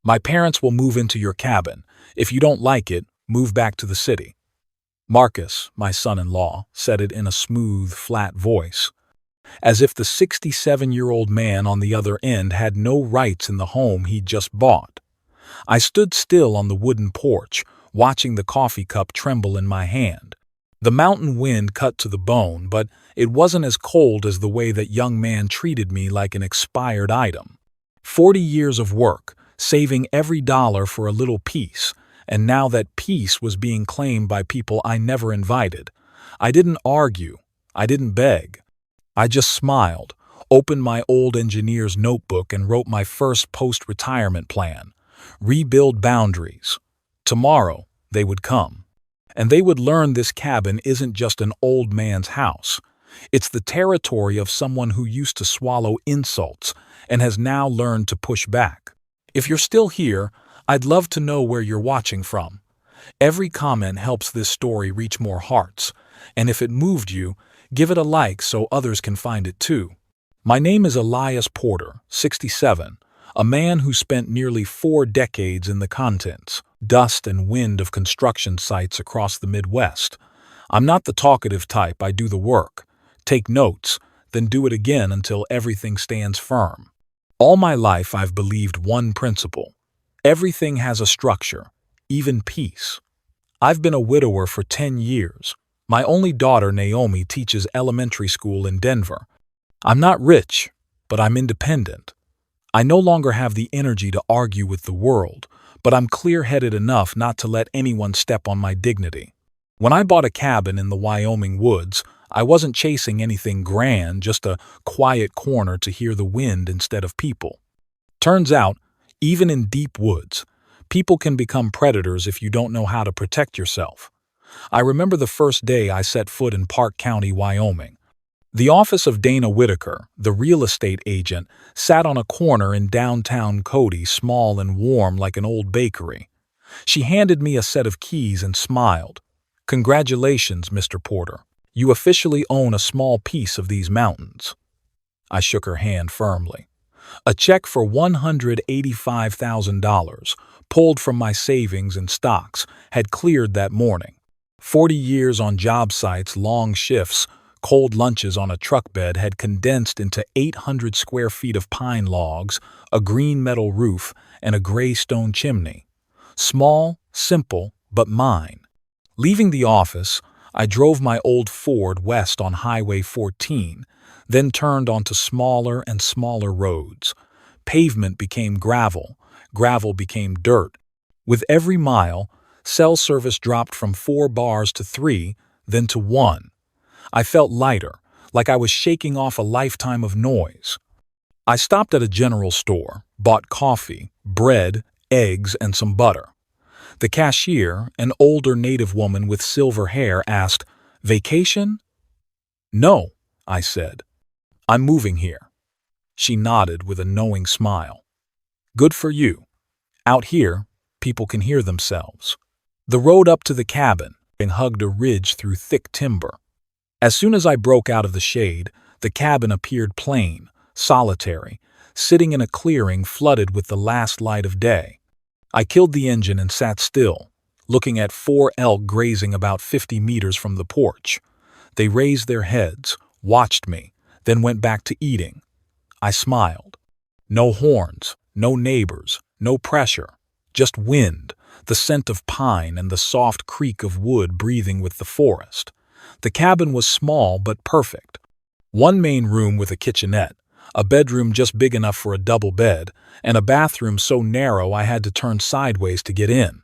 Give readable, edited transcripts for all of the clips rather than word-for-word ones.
My parents will move into your cabin. If you don't like it, move back to the city." Marcus, my son-in-law, said it in a smooth, flat voice, as if the 67-year-old man on the other end had no rights in the home he'd just bought. I stood still on the wooden porch, watching the coffee cup tremble in my hand. The mountain wind cut to the bone, but it wasn't as cold as the way that young man treated me like an expired item. 40 years of work, saving every dollar for a little peace, and now that peace was being claimed by people I never invited. I didn't argue. I didn't beg. I just smiled, opened my old engineer's notebook and wrote my first post-retirement plan. Rebuild boundaries. Tomorrow, they would come. And they would learn this cabin isn't just an old man's house. It's the territory of someone who used to swallow insults and has now learned to push back. If you're still here, I'd love to know where you're watching from. Every comment helps this story reach more hearts, and if it moved you, give it a like so others can find it too. My name is Elias Porter, 67, a man who spent nearly 4 decades in the contents, dust and wind of construction sites across the Midwest. I'm not the talkative type. I do the work, take notes, then do it again until everything stands firm. All my life I've believed one principle. Everything has a structure, even peace. I've been a widower for 10 years. My only daughter, Naomi, teaches elementary school in Denver. I'm not rich, but I'm independent. I no longer have the energy to argue with the world, but I'm clear-headed enough not to let anyone step on my dignity. When I bought a cabin in the Wyoming woods, I wasn't chasing anything grand, just a quiet corner to hear the wind instead of people. Turns out, even in deep woods, people can become predators if you don't know how to protect yourself. I remember the first day I set foot in Park County, Wyoming. The office of Dana Whitaker, the real estate agent, sat on a corner in downtown Cody, small and warm like an old bakery. She handed me a set of keys and smiled. "Congratulations, Mr. Porter. You officially own a small piece of these mountains." I shook her hand firmly. A check for $185,000, pulled from my savings and stocks, had cleared that morning. 40 years on job sites, long shifts, cold lunches on a truck bed had condensed into 800 square feet of pine logs, a green metal roof, and a gray stone chimney. Small, simple, but mine. Leaving the office, I drove my old Ford west on Highway 14, then turned onto smaller and smaller roads. Pavement became gravel, gravel became dirt. With every mile, cell service dropped from 4 bars to 3, then to 1. I felt lighter, like I was shaking off a lifetime of noise. I stopped at a general store, bought coffee, bread, eggs, and some butter. The cashier, an older native woman with silver hair, asked, "Vacation?" "No," I said. "I'm moving here." She nodded with a knowing smile. "Good for you. Out here, people can hear themselves." The road up to the cabin hugged a ridge through thick timber. As soon as I broke out of the shade, the cabin appeared plain, solitary, sitting in a clearing flooded with the last light of day. I killed the engine and sat still, looking at 4 elk grazing about 50 meters from the porch. They raised their heads, watched me, then went back to eating. I smiled. No horns, no neighbors, no pressure, just wind, the scent of pine and the soft creak of wood breathing with the forest. The cabin was small but perfect. 1 main room with a kitchenette, a bedroom just big enough for a double bed, and a bathroom so narrow I had to turn sideways to get in.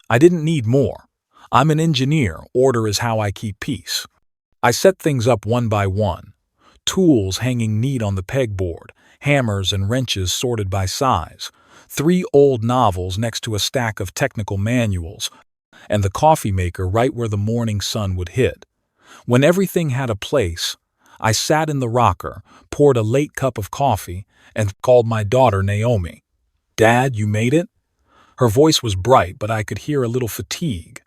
I didn't need more. I'm an engineer, order is how I keep peace. I set things up one by one. Tools hanging neat on the pegboard, hammers and wrenches sorted by size, 3 old novels next to a stack of technical manuals, and the coffee maker right where the morning sun would hit. When everything had a place, I sat in the rocker, poured a late cup of coffee, and called my daughter Naomi. "Dad, you made it?" Her voice was bright, but I could hear a little fatigue.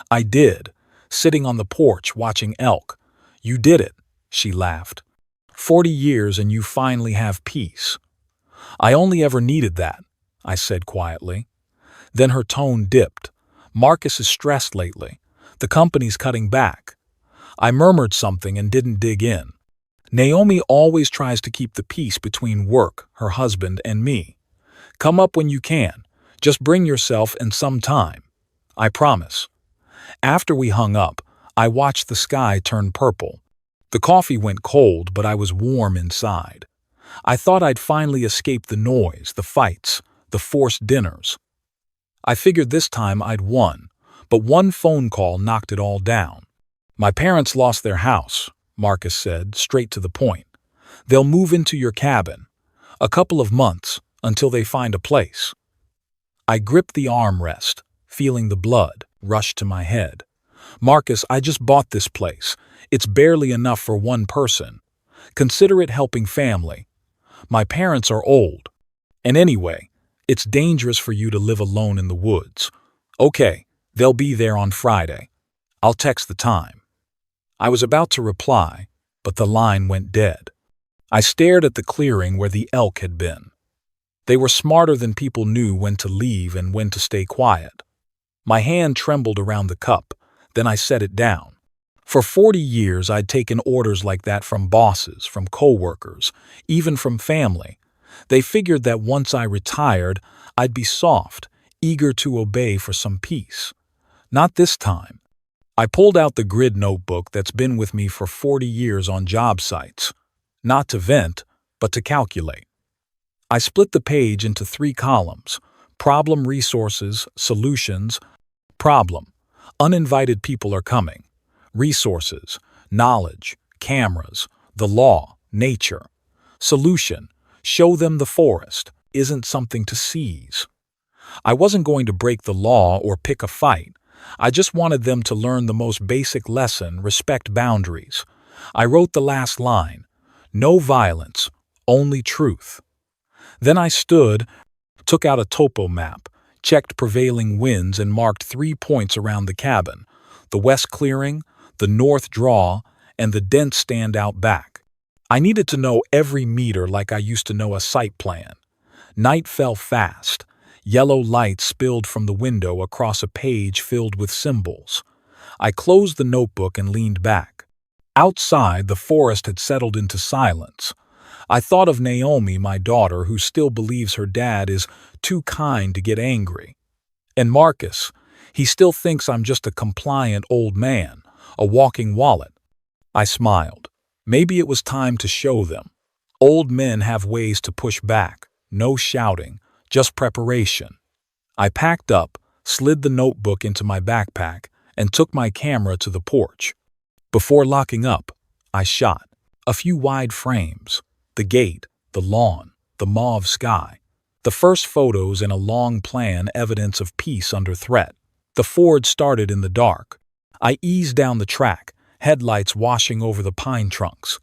"I did, sitting on the porch watching elk." "You did it," she laughed. 40 years and you finally have peace." "I only ever needed that. I said quietly. Then her tone dipped. Marcus is stressed lately. The company's cutting back. I murmured something and didn't dig in. Naomi always tries to keep the peace between work, her husband, and me. Come up when you can. Just bring yourself and some time. I promise. After we hung up, I watched the sky turn purple. The coffee went cold, but I was warm inside. I thought I'd finally escape the noise, the fights, the forced dinners. I figured this time I'd won, but one phone call knocked it all down. My parents lost their house, Marcus said, straight to the point. They'll move into your cabin. A couple of months, until they find a place. I gripped the armrest, feeling the blood rush to my head. Marcus, I just bought this place. It's barely enough for one person. Consider it helping family. My parents are old. And anyway, it's dangerous for you to live alone in the woods. Okay, they'll be there on Friday. I'll text the time. I was about to reply, but the line went dead. I stared at the clearing where the elk had been. They were smarter than people knew when to leave and when to stay quiet. My hand trembled around the cup, then I set it down. For 40 years I'd taken orders like that from bosses, from coworkers, even from family. They figured that once I retired, I'd be soft, eager to obey for some peace. Not this time. I pulled out the grid notebook that's been with me for 40 years on job sites. Not to vent, but to calculate. I split the page into 3 columns: problem, resources, solutions. Problem: uninvited people are coming. Resources: knowledge, cameras, the law, nature. Solution: show them the forest isn't something to seize. I wasn't going to break the law or pick a fight. I just wanted them to learn the most basic lesson: respect boundaries. I wrote the last line: no violence, only truth. Then I stood, took out a topo map, checked prevailing winds and marked 3 points around the cabin: the west clearing, the north draw, and the dense stand out back. I needed to know every meter like I used to know a site plan. Night fell fast. Yellow light spilled from the window across a page filled with symbols. I closed the notebook and leaned back. Outside, the forest had settled into silence. I thought of Naomi, my daughter, who still believes her dad is too kind to get angry. And Marcus, he still thinks I'm just a compliant old man, a walking wallet. I smiled. Maybe it was time to show them. Old men have ways to push back. No shouting, just preparation. I packed up, slid the notebook into my backpack, and took my camera to the porch. Before locking up, I shot. A few wide frames. The gate, the lawn, the mauve sky. The first photos in a long plan, evidence of peace under threat. The Ford started in the dark. I eased down the track, headlights washing over the pine trunks.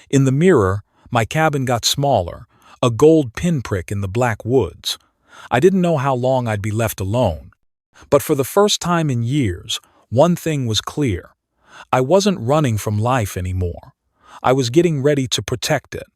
In the mirror, my cabin got smaller, a gold pinprick in the black woods. I didn't know how long I'd be left alone. But for the first time in years, one thing was clear. I wasn't running from life anymore. I was getting ready to protect it.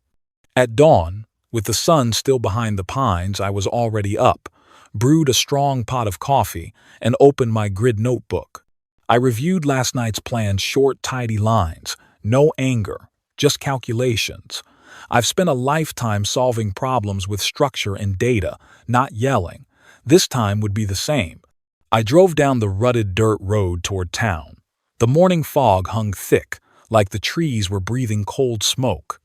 At dawn, with the sun still behind the pines, I was already up, brewed a strong pot of coffee, and opened my grid notebook. I reviewed last night's plan, short, tidy lines. No anger, just calculations. I've spent a lifetime solving problems with structure and data, not yelling. This time would be the same. I drove down the rutted dirt road toward town. The morning fog hung thick, like the trees were breathing cold smoke.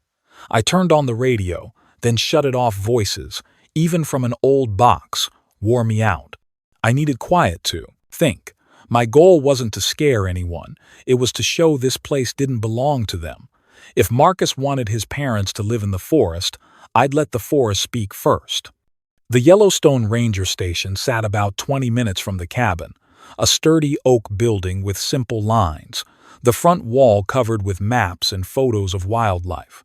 I turned on the radio, then shut it off. Voices, even from an old box, wore me out. I needed quiet to think. My goal wasn't to scare anyone. It was to show this place didn't belong to them. If Marcus wanted his parents to live in the forest, I'd let the forest speak first. The Yellowstone Ranger Station sat about 20 minutes from the cabin, a sturdy oak building with simple lines, the front wall covered with maps and photos of wildlife.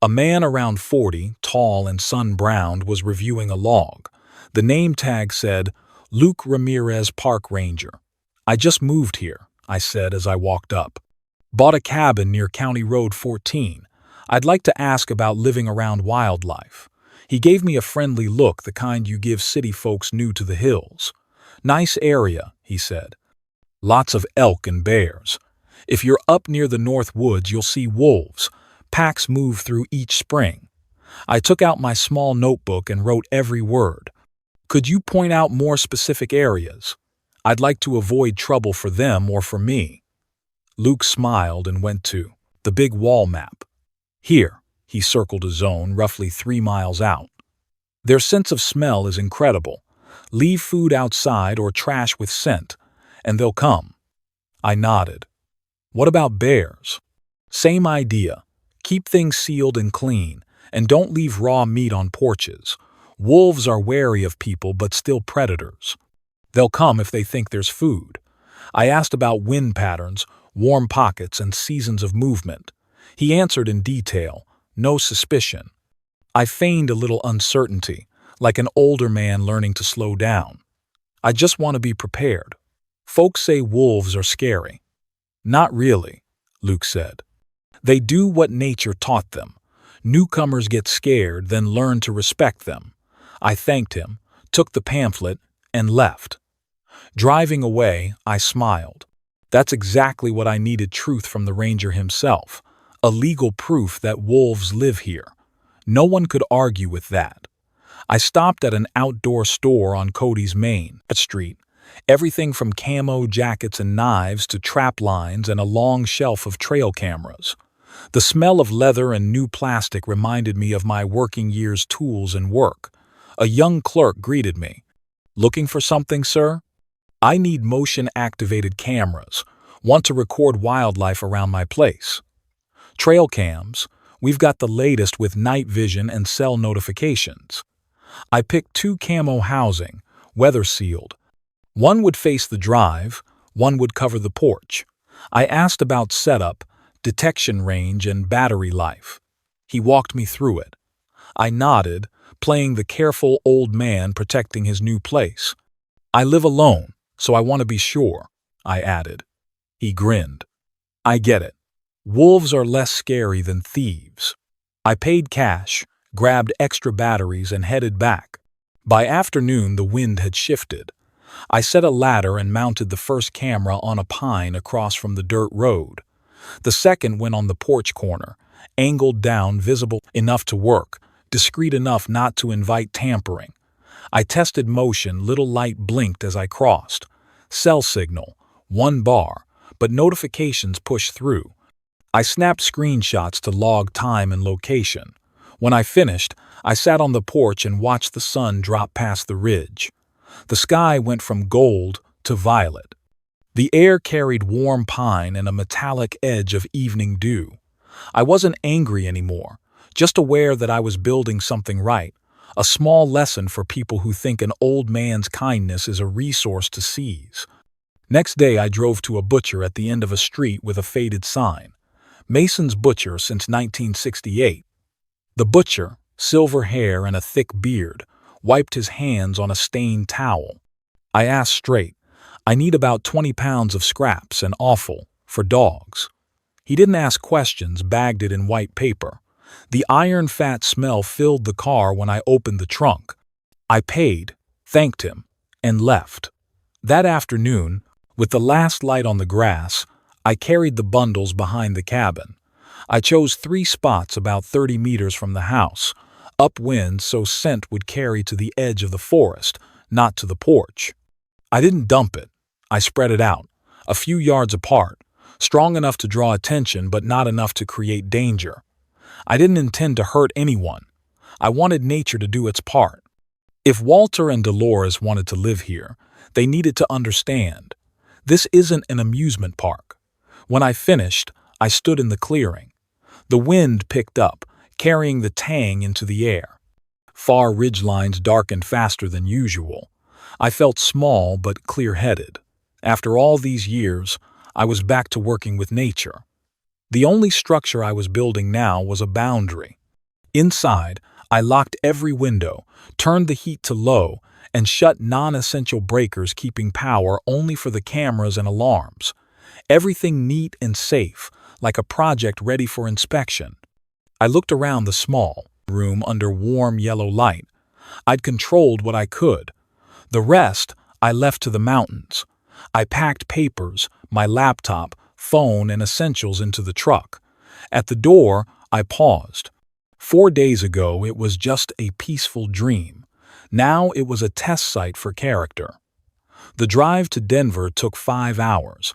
A man around 40, tall and sun-browned, was reviewing a log. The name tag said, Luke Ramirez, Park Ranger. I just moved here, I said as I walked up. Bought a cabin near County Road 14. I'd like to ask about living around wildlife. He gave me a friendly look, the kind you give city folks new to the hills. "Nice area," he said. "Lots of elk and bears. If you're up near the North Woods, you'll see wolves. Packs move through each spring." I took out my small notebook and wrote every word. "Could you point out more specific areas? I'd like to avoid trouble for them or for me." Luke smiled and went to the big wall map. "Here," he circled a zone roughly 3 miles out. "Their sense of smell is incredible. Leave food outside or trash with scent, and they'll come." I nodded. "What about bears?" "Same idea. Keep things sealed and clean, and don't leave raw meat on porches. Wolves are wary of people but still predators. They'll come if they think there's food." I asked about wind patterns, warm pockets, and seasons of movement. He answered in detail, no suspicion. I feigned a little uncertainty, like an older man learning to slow down. "I just want to be prepared. Folks say wolves are scary." "Not really," Luke said. "They do what nature taught them. Newcomers get scared, then learn to respect them." I thanked him, took the pamphlet, and left. Driving away, I smiled. That's exactly what I needed, truth from the ranger himself, a legal proof that wolves live here. No one could argue with that. I stopped at an outdoor store on Cody's Main Street. Everything from camo jackets and knives to trap lines and a long shelf of trail cameras. The smell of leather and new plastic reminded me of my working years' tools and work. A young clerk greeted me. "Looking for something, sir?" "I need motion-activated cameras. Want to record wildlife around my place." "Trail cams. We've got the latest with night vision and cell notifications." I picked 2 camo housing, weather-sealed. One would face the drive, one would cover the porch. I asked about setup, detection range, and battery life. He walked me through it. I nodded, playing the careful old man protecting his new place. "I live alone, so I want to be sure," I added. He grinned. "I get it. Wolves are less scary than thieves." I paid cash, grabbed extra batteries, and headed back. By afternoon, the wind had shifted. I set a ladder and mounted the first camera on a pine across from the dirt road. The second went on the porch corner, angled down, visible enough to work, discreet enough not to invite tampering. I tested motion, little light blinked as I crossed. Cell signal, 1 bar, but notifications pushed through. I snapped screenshots to log time and location. When I finished, I sat on the porch and watched the sun drop past the ridge. The sky went from gold to violet. The air carried warm pine and a metallic edge of evening dew. I wasn't angry anymore, just aware that I was building something right, a small lesson for people who think an old man's kindness is a resource to seize. Next day, I drove to a butcher at the end of a street with a faded sign. Mason's Butcher since 1968. The butcher, silver hair and a thick beard, wiped his hands on a stained towel. I asked straight, "I need about 20 pounds of scraps and offal for dogs." He didn't ask questions, bagged it in white paper. The iron fat smell filled the car when I opened the trunk. I paid, thanked him, and left. That afternoon, with the last light on the grass, I carried the bundles behind the cabin. I chose 3 spots about 30 meters from the house, upwind so scent would carry to the edge of the forest, not to the porch. I didn't dump it. I spread it out, a few yards apart, strong enough to draw attention but not enough to create danger. I didn't intend to hurt anyone. I wanted nature to do its part. If Walter and Dolores wanted to live here, they needed to understand. This isn't an amusement park. When I finished, I stood in the clearing. The wind picked up, carrying the tang into the air. Far ridgelines darkened faster than usual. I felt small but clear-headed. After all these years, I was back to working with nature. The only structure I was building now was a boundary. Inside, I locked every window, turned the heat to low, and shut non-essential breakers, keeping power only for the cameras and alarms. Everything neat and safe, like a project ready for inspection. I looked around the small, room under warm yellow light. I'd controlled what I could. The rest I left to the mountains. I packed papers, my laptop, phone, and essentials into the truck. At the door, I paused. 4 days ago, it was just a peaceful dream. Now it was a test site for character. The drive to Denver took 5 hours.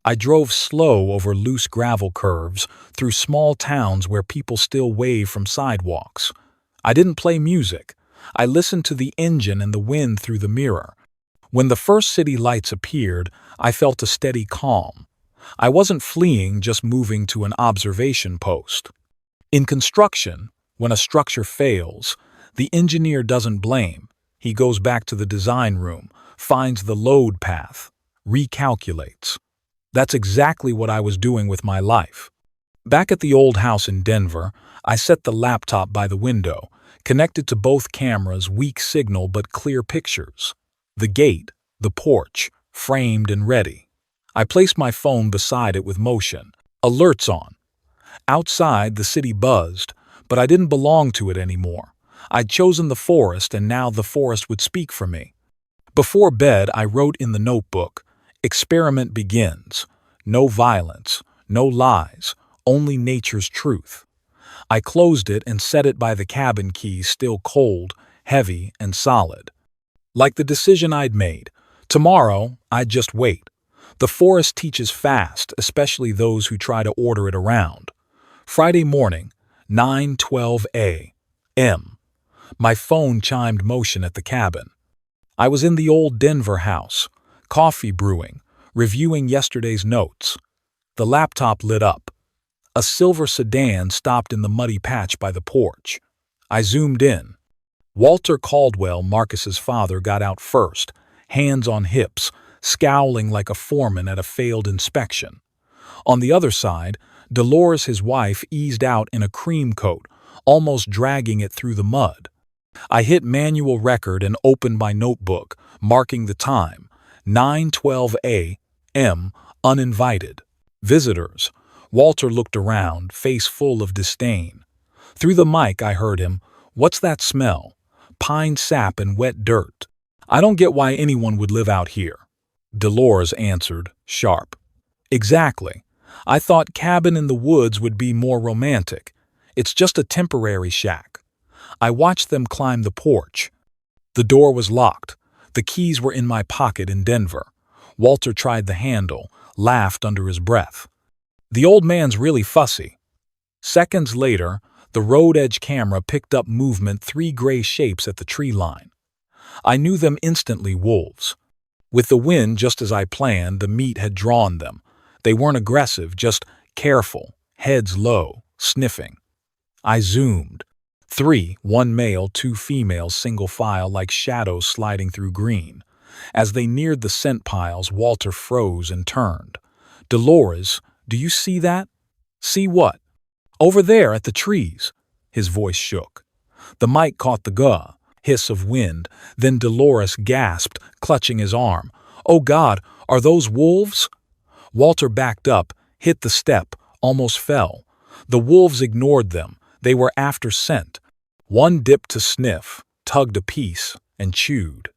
I drove slow over loose gravel curves, through small towns where people still wave from sidewalks. I didn't play music. I listened to the engine and the wind through the mirror. When the first city lights appeared, I felt a steady calm. I wasn't fleeing, just moving to an observation post. In construction, when a structure fails, the engineer doesn't blame. He goes back to the design room, finds the load path, recalculates. That's exactly what I was doing with my life. Back at the old house in Denver, I set the laptop by the window, connected to both cameras, weak signal but clear pictures. The gate, the porch, framed and ready. I placed my phone beside it with motion. Alerts on. Outside, the city buzzed, but I didn't belong to it anymore. I'd chosen the forest, and now the forest would speak for me. Before bed, I wrote in the notebook, "Experiment begins. No violence, no lies, only nature's truth." I closed it and set it by the cabin key, still cold, heavy, and solid. Like the decision I'd made. Tomorrow, I'd just wait. The forest teaches fast, especially those who try to order it around. Friday morning, 9:12 a.m. My phone chimed motion at the cabin. I was in the old Denver house, coffee brewing, reviewing yesterday's notes. The laptop lit up. A silver sedan stopped in the muddy patch by the porch. I zoomed in. Walter Caldwell, Marcus's father, got out first, hands on hips, scowling like a foreman at a failed inspection. On the other side, Dolores, his wife, eased out in a cream coat, almost dragging it through the mud. I hit manual record and opened my notebook, marking the time, 9:12 a.m., uninvited. Visitors. Walter looked around, face full of disdain. Through the mic I heard him, "What's that smell? Pine sap and wet dirt. I don't get why anyone would live out here." Dolores answered, sharp. "Exactly. I thought cabin in the woods would be more romantic. It's just a temporary shack." I watched them climb the porch. The door was locked. The keys were in my pocket in Denver. Walter tried the handle, laughed under his breath. The old man's really fussy. Seconds later, the road edge camera picked up movement, 3 gray shapes at the tree line. I knew them instantly, wolves. With the wind just as I planned, the meat had drawn them. They weren't aggressive, just careful, heads low, sniffing. I zoomed. 3, 1 male, 2 females, single file like shadows sliding through green. As they neared the scent piles, Walter froze and turned. "Dolores, do you see that?" "See what?" "Over there at the trees." His voice shook. The mic caught the hiss of wind, then Dolores gasped, clutching his arm. "Oh God, are those wolves?" Walter backed up, hit the step, almost fell. The wolves ignored them. They were after scent. One dipped to sniff, tugged a piece, and chewed.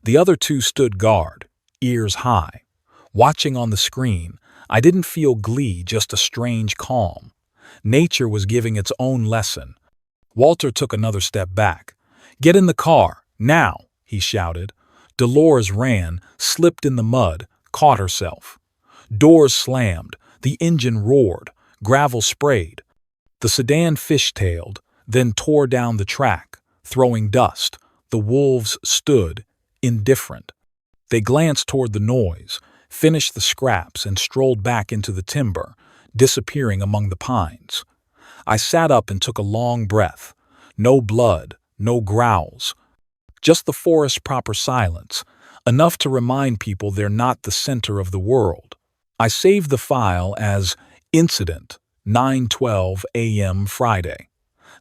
The other 2 stood guard, ears high. Watching on the screen, I didn't feel glee, just a strange calm. Nature was giving its own lesson. Walter took another step back. "Get in the car, now," he shouted. Dolores ran, slipped in the mud, caught herself. Doors slammed, the engine roared, gravel sprayed. The sedan fishtailed, then tore down the track, throwing dust. The wolves stood, indifferent. They glanced toward the noise, finished the scraps, and strolled back into the timber, disappearing among the pines. I sat up and took a long breath. No blood, no growls. Just the forest's proper silence, enough to remind people they're not the center of the world. I saved the file as Incident, 9:12 a.m. Friday.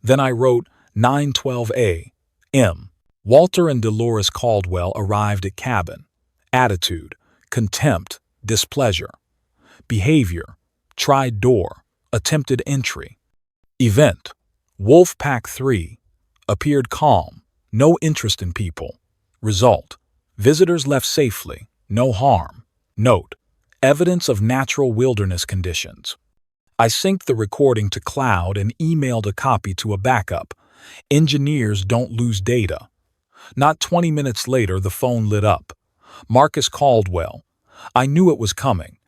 Then I wrote 9:12 a.m. Walter and Dolores Caldwell arrived at cabin. Attitude, contempt, displeasure. Behavior, tried door, attempted entry. Event, Wolf Pack 3 appeared calm, no interest in people. Result: visitors left safely, no harm. Note: evidence of natural wilderness conditions. I synced the recording to cloud and emailed a copy to a backup. Engineers don't lose data. Not 20 minutes later, the phone lit up. Marcus Caldwell. I knew it was coming.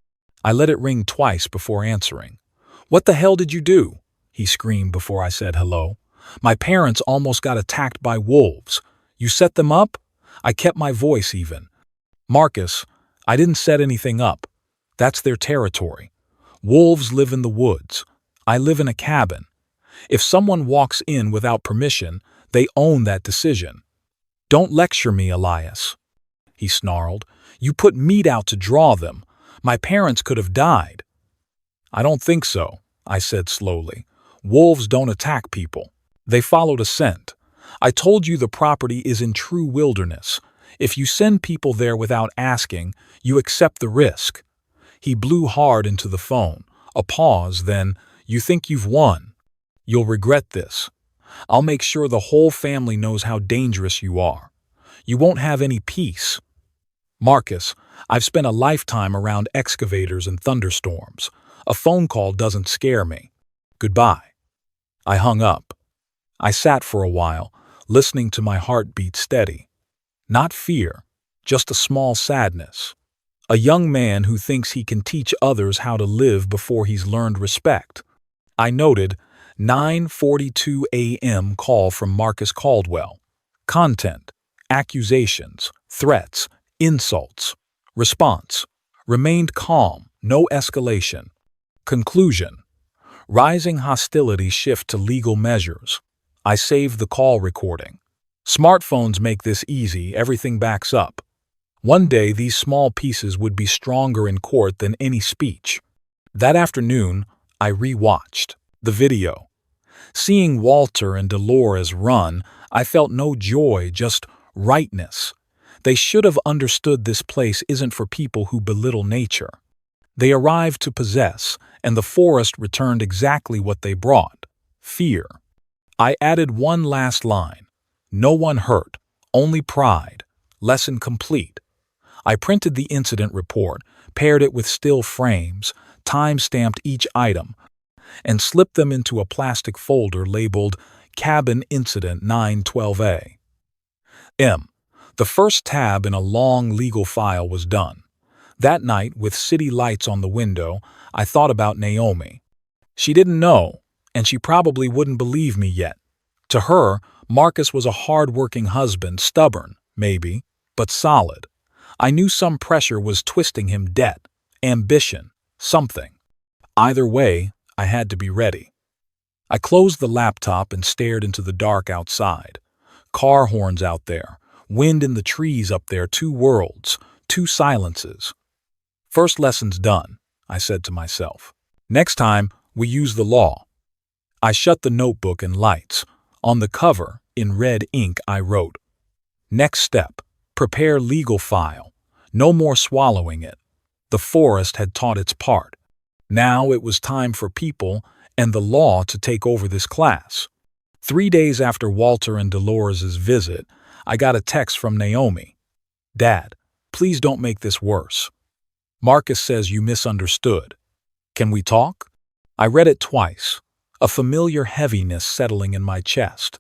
I let it ring twice before answering. "What the hell did you do?" he screamed before I said hello. "My parents almost got attacked by wolves. You set them up?" I kept my voice even. "Marcus, I didn't set anything up. That's their territory. Wolves live in the woods. I live in a cabin. If someone walks in without permission, they own that decision." "Don't lecture me, Elias," he snarled. "You put meat out to draw them. My parents could have died." "I don't think so," I said slowly. "Wolves don't attack people. They followed a scent. I told you the property is in true wilderness. If you send people there without asking, you accept the risk." He blew hard into the phone. A pause, then, "You think you've won? You'll regret this. I'll make sure the whole family knows how dangerous you are. You won't have any peace." "Marcus, I've spent a lifetime around excavators and thunderstorms. A phone call doesn't scare me. Goodbye." I hung up. I sat for a while, listening to my heart beat steady. Not fear, just a small sadness. A young man who thinks he can teach others how to live before he's learned respect. I noted 9:42 a.m. call from Marcus Caldwell. Content: accusations, threats, insults. Response: remained calm, no escalation. Conclusion: rising hostility shift to legal measures. I saved the call recording. Smartphones make this easy, everything backs up. One day these small pieces would be stronger in court than any speech. That afternoon, I re-watched the video. Seeing Walter and Dolores run, I felt no joy, just rightness. They should have understood this place isn't for people who belittle nature. They arrived to possess, and the forest returned exactly what they brought: fear. I added one last line: "No one hurt, only pride. Lesson complete." I printed the incident report, paired it with still frames, time-stamped each item, and slipped them into a plastic folder labeled Cabin Incident 912A. The first tab in a long legal file was done. That night, with city lights on the window, I thought about Naomi. She didn't know, and she probably wouldn't believe me yet. To her, Marcus was a hard-working husband, stubborn, maybe, but solid. I knew some pressure was twisting him: debt, ambition, something. Either way, I had to be ready. I closed the laptop and stared into the dark outside. Car horns out there, wind in the trees up there, two worlds, two silences. First lesson's done, I said to myself. Next time, we use the law. I shut the notebook and lights. On the cover, in red ink, I wrote, "Next step, prepare legal file. No more swallowing it." The forest had taught its part. Now it was time for people and the law to take over this class. 3 days after Walter and Dolores' visit, I got a text from Naomi. "Dad, please don't make this worse. Marcus says you misunderstood. Can we talk?" I read it twice, a familiar heaviness settling in my chest.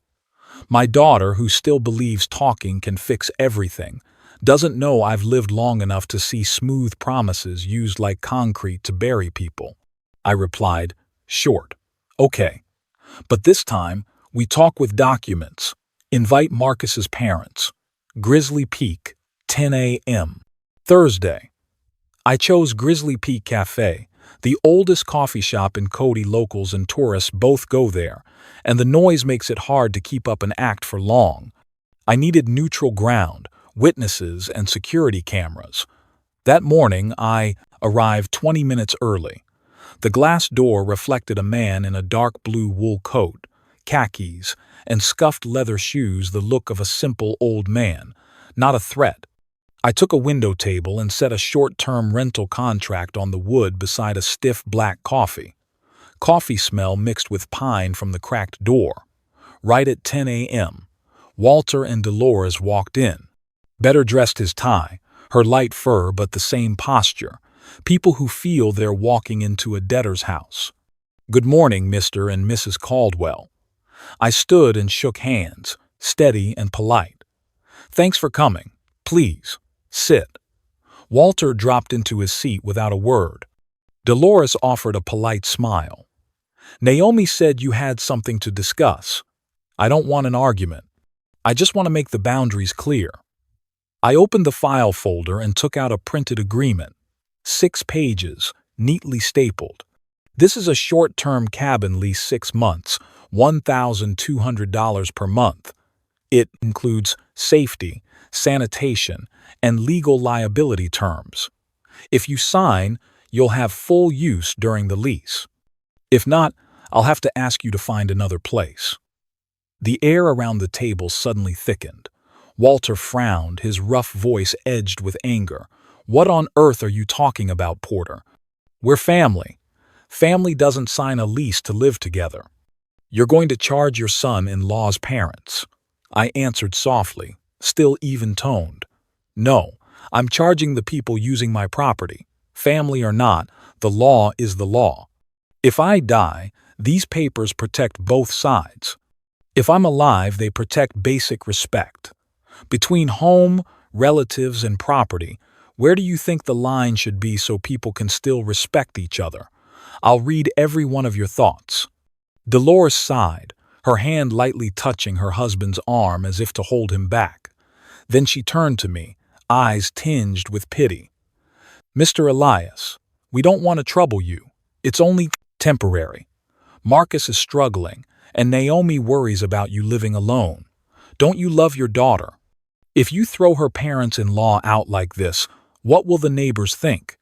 My daughter, who still believes talking can fix everything, doesn't know I've lived long enough to see smooth promises used like concrete to bury people. I replied, short, "Okay. But this time, we talk with documents. Invite Marcus's parents. Grizzly Peak, 10 a.m. Thursday." I chose Grizzly Peak Cafe, the oldest coffee shop in Cody. Locals and tourists both go there, and the noise makes it hard to keep up an act for long. I needed neutral ground, witnesses, and security cameras. That morning, I arrived 20 minutes early. The glass door reflected a man in a dark blue wool coat, khakis, and scuffed leather shoes, the look of a simple old man, not a threat. I took a window table and set a short-term rental contract on the wood beside a stiff black coffee. Coffee smell mixed with pine from the cracked door. Right at 10 a.m., Walter and Dolores walked in. Better dressed his tie, her light fur but the same posture. People who feel they're walking into a debtor's house. "Good morning, Mr. and Mrs. Caldwell." I stood and shook hands, steady and polite. "Thanks for coming. Please, sit." Walter dropped into his seat without a word. Dolores offered a polite smile. "Naomi said you had something to discuss. I don't want an argument. I just want to make the boundaries clear." I opened the file folder and took out a printed agreement. 6 pages, neatly stapled. "This is a short-term cabin lease, 6 months, $1,200 per month. It includes safety, sanitation, and legal liability terms. If you sign, you'll have full use during the lease. If not, I'll have to ask you to find another place." The air around the table suddenly thickened. Walter frowned, his rough voice edged with anger. "What on earth are you talking about, Porter? We're family. Family doesn't sign a lease to live together. You're going to charge your son-in-law's parents." I answered softly, still even-toned. "No, I'm charging the people using my property. Family or not, the law is the law. If I die, these papers protect both sides. If I'm alive, they protect basic respect. Between home, relatives, and property, where do you think the line should be so people can still respect each other? I'll read every one of your thoughts." Dolores sighed, her hand lightly touching her husband's arm as if to hold him back. Then she turned to me, eyes tinged with pity. "Mr. Elias, we don't want to trouble you. It's only temporary. Marcus is struggling, and Naomi worries about you living alone. Don't you love your daughter? If you throw her parents-in-law out like this, what will the neighbors think?"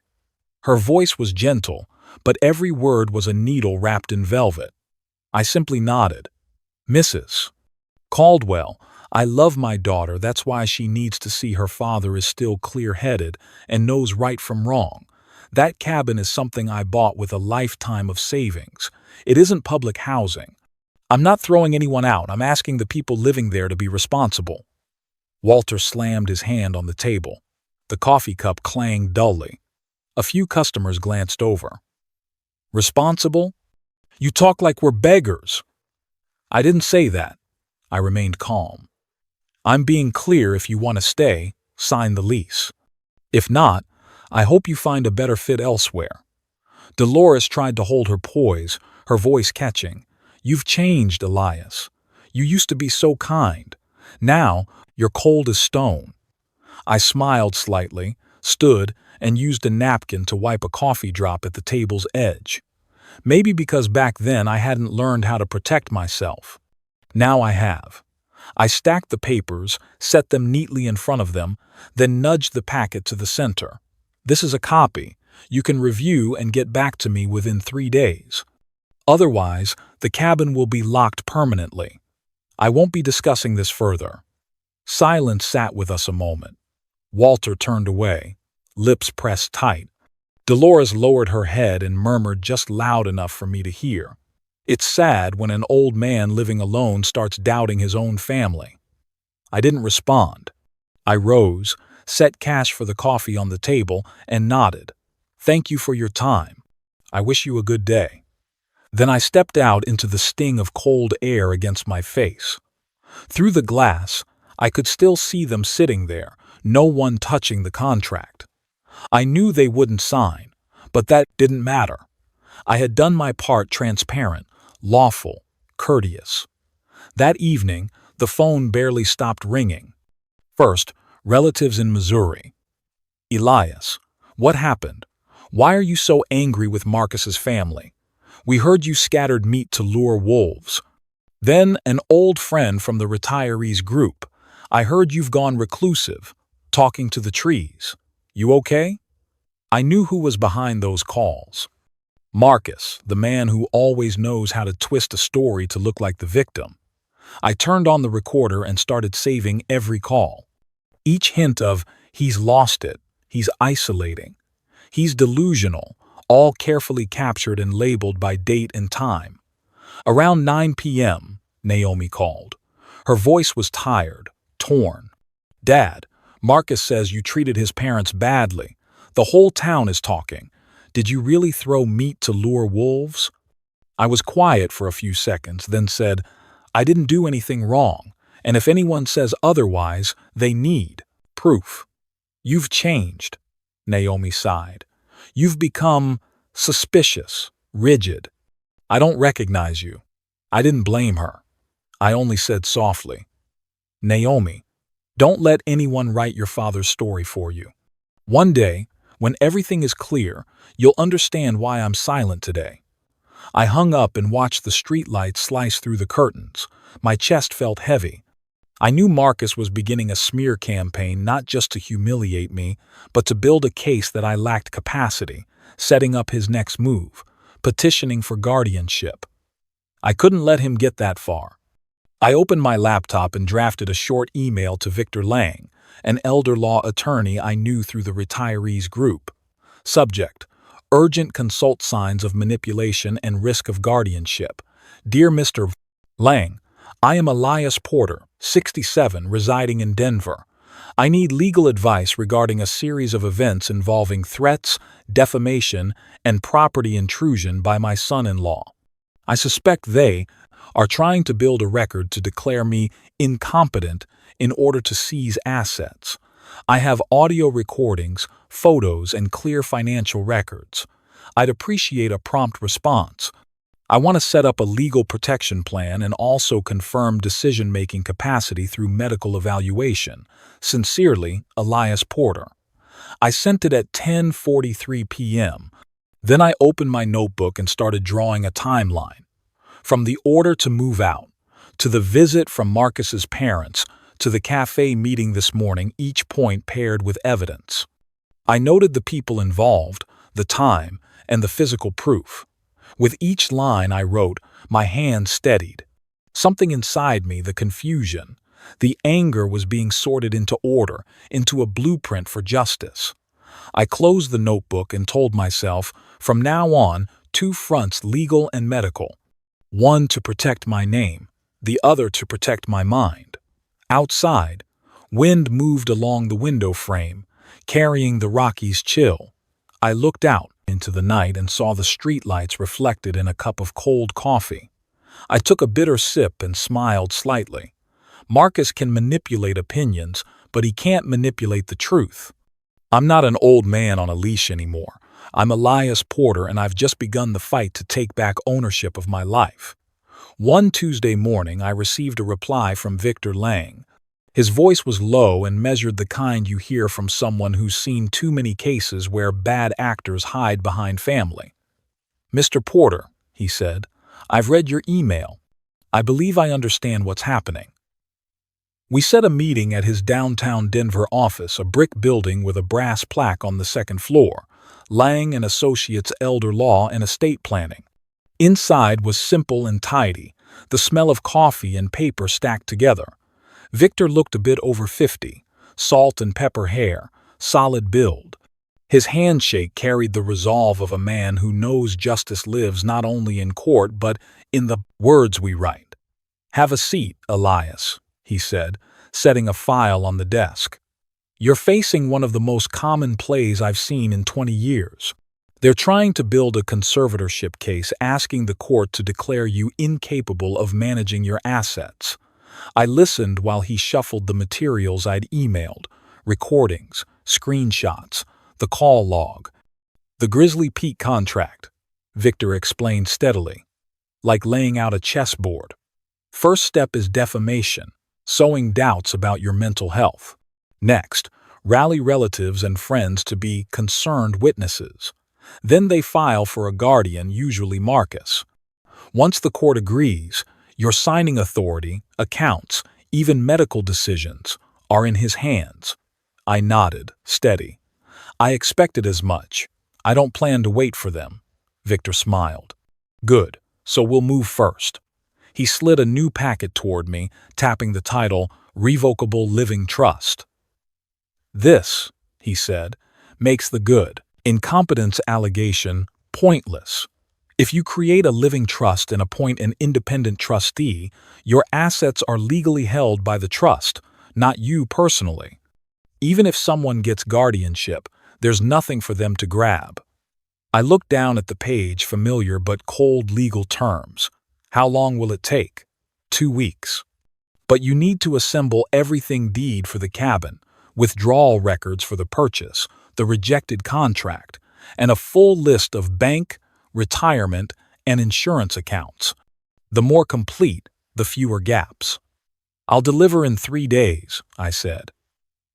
Her voice was gentle, but every word was a needle wrapped in velvet. I simply nodded. "Mrs. Caldwell, I love my daughter. That's why she needs to see her father is still clear-headed and knows right from wrong. That cabin is something I bought with a lifetime of savings. It isn't public housing. I'm not throwing anyone out. I'm asking the people living there to be responsible." Walter slammed his hand on the table. The coffee cup clanged dully. A few customers glanced over. "Responsible? You talk like we're beggars." "I didn't say that." I remained calm. "I'm being clear. If you want to stay, sign the lease. If not, I hope you find a better fit elsewhere." Dolores tried to hold her poise, her voice catching. "You've changed, Elias. You used to be so kind. Now, you're cold as stone." I smiled slightly, stood, and used a napkin to wipe a coffee drop at the table's edge. Maybe because back then I hadn't learned how to protect myself. Now I have. I stacked the papers, set them neatly in front of them, then nudged the packet to the center. "This is a copy. You can review and get back to me within 3 days. Otherwise, the cabin will be locked permanently. I won't be discussing this further." Silence sat with us a moment. Walter turned away, lips pressed tight. Dolores lowered her head and murmured just loud enough for me to hear. "It's sad when an old man living alone starts doubting his own family." I didn't respond. I rose, set cash for the coffee on the table, and nodded. "Thank you for your time. I wish you a good day." Then I stepped out into the sting of cold air against my face. Through the glass, I could still see them sitting there, no one touching the contract. I knew they wouldn't sign, but that didn't matter. I had done my part, transparent, lawful, courteous. That evening, the phone barely stopped ringing. First, relatives in Missouri. "Elias, what happened? Why are you so angry with Marcus's family? We heard you scattered meat to lure wolves." Then an old friend from the retirees group. "I heard you've gone reclusive, talking to the trees. You okay?" I knew who was behind those calls. Marcus, the man who always knows how to twist a story to look like the victim. I turned on the recorder and started saving every call. Each hint of, "he's lost it, he's isolating, he's delusional," all carefully captured and labeled by date and time. Around 9 p.m., Naomi called. Her voice was tired, torn. "Dad, Marcus says you treated his parents badly. The whole town is talking. Did you really throw meat to lure wolves?" I was quiet for a few seconds, then said, "I didn't do anything wrong, and if anyone says otherwise, they need proof." "You've changed," Naomi sighed. "You've become suspicious, rigid. I don't recognize you." I didn't blame her. I only said softly, "Naomi, don't let anyone write your father's story for you. One day, when everything is clear, you'll understand why I'm silent today." I hung up and watched the streetlights slice through the curtains. My chest felt heavy. I knew Marcus was beginning a smear campaign not just to humiliate me, but to build a case that I lacked capacity, setting up his next move, petitioning for guardianship. I couldn't let him get that far. I opened my laptop and drafted a short email to Victor Lang, an elder law attorney I knew through the retirees group. Subject: Urgent consult signs of manipulation and risk of guardianship. Dear Mr. Lang, I am Elias Porter, 67, residing in Denver. I need legal advice regarding a series of events involving threats, defamation, and property intrusion by my son-in-law. I suspect they are trying to build a record to declare me incompetent in order to seize assets. I have audio recordings, photos, and clear financial records. I'd appreciate a prompt response. I want to set up a legal protection plan and also confirm decision-making capacity through medical evaluation. Sincerely, Elias Porter. I sent it at 10:43 p.m. Then I opened my notebook and started drawing a timeline. From the order to move out, to the visit from Marcus's parents, to the cafe meeting this morning, each point paired with evidence. I noted the people involved, the time, and the physical proof. With each line I wrote, my hand steadied. Something inside me, the confusion, the anger, was being sorted into order, into a blueprint for justice. I closed the notebook and told myself, from now on, 2 fronts, legal and medical. One to protect my name, the other to protect my mind. Outside, wind moved along the window frame, carrying the Rockies' chill. I looked out into the night and saw the streetlights reflected in a cup of cold coffee. I took a bitter sip and smiled slightly. Marcus can manipulate opinions, but he can't manipulate the truth. I'm not an old man on a leash anymore. I'm Elias Porter, and I've just begun the fight to take back ownership of my life. One Tuesday morning, I received a reply from Victor Lang. His voice was low and measured, the kind you hear from someone who's seen too many cases where bad actors hide behind family. "Mr. Porter," he said, "I've read your email. I believe I understand what's happening." We set a meeting at his downtown Denver office, a brick building with a brass plaque on the second floor, Lang and Associates Elder Law and Estate Planning. Inside was simple and tidy, the smell of coffee and paper stacked together. Victor looked a bit over 50, salt and pepper hair, solid build. His handshake carried the resolve of a man who knows justice lives not only in court but in the words we write. "Have a seat, Elias," he said, setting a file on the desk. "You're facing one of the most common plays I've seen in 20 years. They're trying to build a conservatorship case, asking the court to declare you incapable of managing your assets." I listened while he shuffled the materials I'd emailed, recordings, screenshots, the call log. "The Grizzly Peak contract," Victor explained steadily, "like laying out a chessboard. First step is defamation, sowing doubts about your mental health. Next, rally relatives and friends to be concerned witnesses. Then they file for a guardian, usually Marcus. Once the court agrees, your signing authority, accounts, even medical decisions are in his hands." I nodded, steady. "I expected as much. I don't plan to wait for them." Victor smiled. "Good, so we'll move first." He slid a new packet toward me, tapping the title, Revocable Living Trust. "This," he said, "makes the good incompetence allegation Pointless. If you create a living trust and appoint an independent trustee, your assets are legally held by the trust, not you personally. Even if someone gets guardianship, there's nothing for them to grab. I looked down at the page, familiar but cold legal terms. How long will it take? 2 weeks. But you need to assemble everything: deed for the cabin, withdrawal records for the purchase, the rejected contract, and a full list of bank, retirement, and insurance accounts. The more complete, the fewer gaps. I'll deliver in 3 days, I said.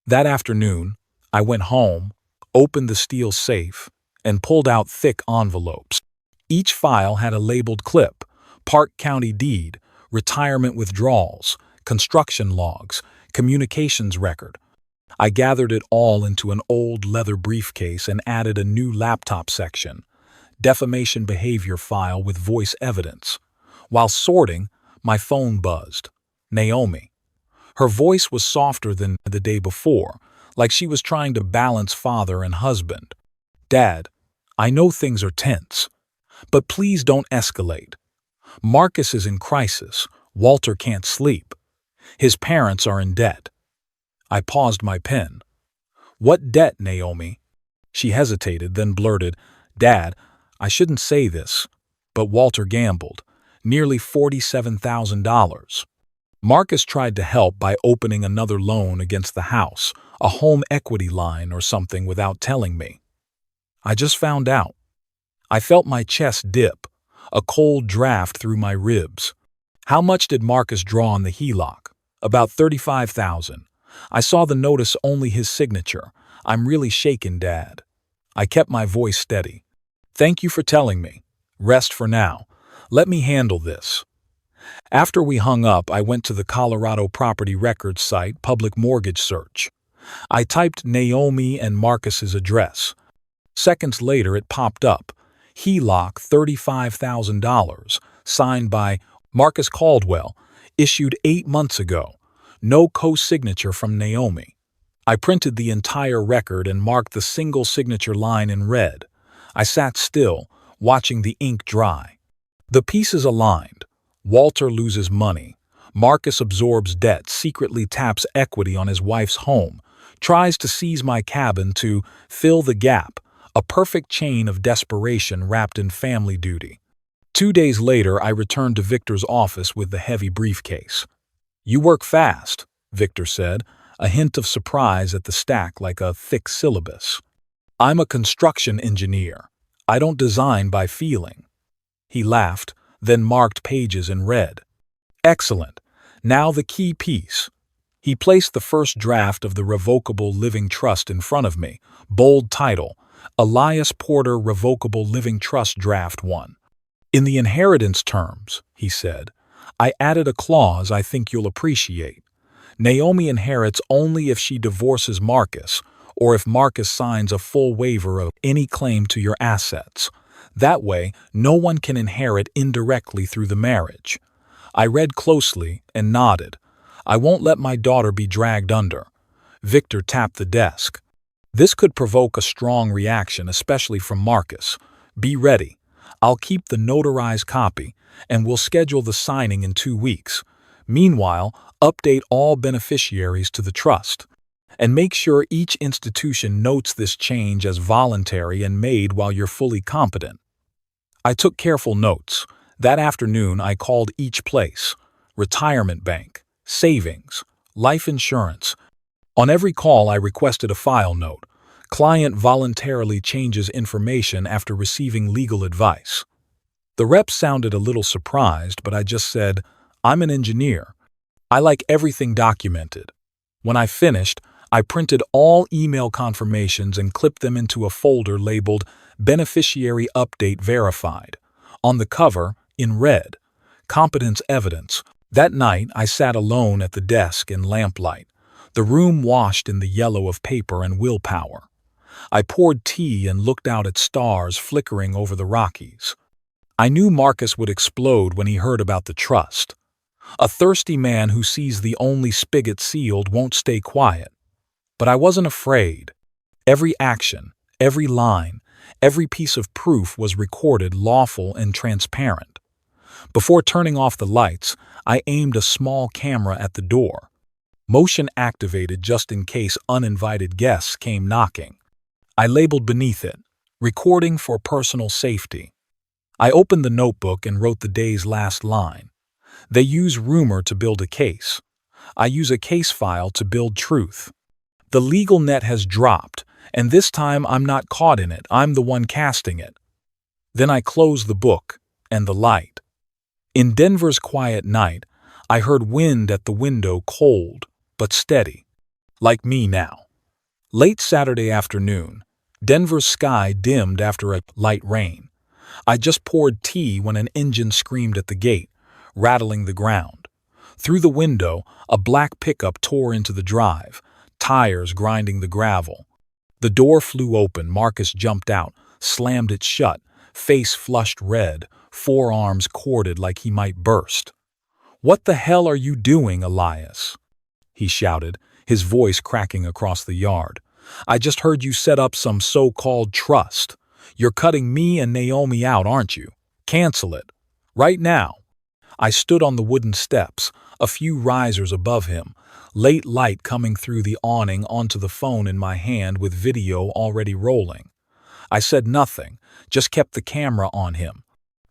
That afternoon, I went home, opened the steel safe, and pulled out thick envelopes. Each file had a labeled clip: Park County deed, retirement withdrawals, construction logs, communications record. I gathered it all into an old leather briefcase and added a new laptop section: defamation behavior file with voice evidence. While sorting, my phone buzzed. Naomi. Her voice was softer than the day before, like she was trying to balance father and husband. Dad, I know things are tense, but please don't escalate. Marcus is in crisis. Walter can't sleep. His parents are in debt. I paused my pen. What debt, Naomi? She hesitated, then blurted, Dad, I shouldn't say this, but Walter gambled. Nearly $47,000. Marcus tried to help by opening another loan against the house, a home equity line or something, without telling me. I just found out. I felt my chest dip, a cold draft through my ribs. How much did Marcus draw on the HELOC? About $35,000. I saw the notice, only his signature. I'm really shaken, Dad. I kept my voice steady. Thank you for telling me. Rest for now. Let me handle this. After we hung up, I went to the Colorado Property Records site, public mortgage search. I typed Naomi and Marcus's address. Seconds later, it popped up. HELOC $35,000, signed by Marcus Caldwell, issued 8 months ago. No co-signature from Naomi. I printed the entire record and marked the single signature line in red. I sat still, watching the ink dry. The pieces aligned. Walter loses money. Marcus absorbs debt, secretly taps equity on his wife's home, tries to seize my cabin to fill the gap, a perfect chain of desperation wrapped in family duty. 2 days later, I returned to Victor's office with the heavy briefcase. You work fast, Victor said, a hint of surprise at the stack like a thick syllabus. I'm a construction engineer. I don't design by feeling. He laughed, then marked pages in red. Excellent. Now the key piece. He placed the first draft of the revocable living trust in front of me. Bold title: Elias Porter Revocable Living Trust Draft 1. In the inheritance terms, he said, I added a clause I think you'll appreciate. Naomi inherits only if she divorces Marcus, or if Marcus signs a full waiver of any claim to your assets. That way, no one can inherit indirectly through the marriage. I read closely and nodded. I won't let my daughter be dragged under. Victor tapped the desk. This could provoke a strong reaction, especially from Marcus. Be ready. I'll keep the notarized copy, and we'll schedule the signing in 2 weeks. Meanwhile, update all beneficiaries to the trust. And make sure each institution notes this change as voluntary and made while you're fully competent. I took careful notes. That afternoon, I called each place: retirement bank, savings, life insurance. On every call, I requested a file note. Client voluntarily changes information after receiving legal advice. The rep sounded a little surprised, but I just said, I'm an engineer. I like everything documented. When I finished, I printed all email confirmations and clipped them into a folder labeled Beneficiary Update Verified. On the cover, in red, Competence Evidence. That night, I sat alone at the desk in lamplight, the room washed in the yellow of paper and willpower. I poured tea and looked out at stars flickering over the Rockies. I knew Marcus would explode when he heard about the trust. A thirsty man who sees the only spigot sealed won't stay quiet. But I wasn't afraid. Every action, every line, Every piece of proof was recorded, lawful and transparent. Before turning off the lights, I aimed a small camera at the door. Motion activated just in case uninvited guests came knocking. I labeled beneath it, "Recording for personal safety." I opened the notebook and wrote the day's last line. They use rumor to build a case. I use a case file to build truth. The legal net has dropped, and this time I'm not caught in it, I'm the one casting it. Then I closed the book and the light. In Denver's quiet night, I heard wind at the window, cold but steady, like me now. Late Saturday afternoon, Denver's sky dimmed after a light rain. I just poured tea when an engine screamed at the gate, rattling the ground. Through the window, a black pickup tore into the drive, tires grinding the gravel. The door flew open. Marcus jumped out, slammed it shut, face flushed red, forearms corded like he might burst. "What the hell are you doing, Elias?" he shouted, his voice cracking across the yard. "I just heard you set up some so-called trust. You're cutting me and Naomi out, aren't you? Cancel it. Right now." I stood on the wooden steps, a few risers above him, late light coming through the awning onto the phone in my hand with video already rolling. I said nothing, just kept the camera on him.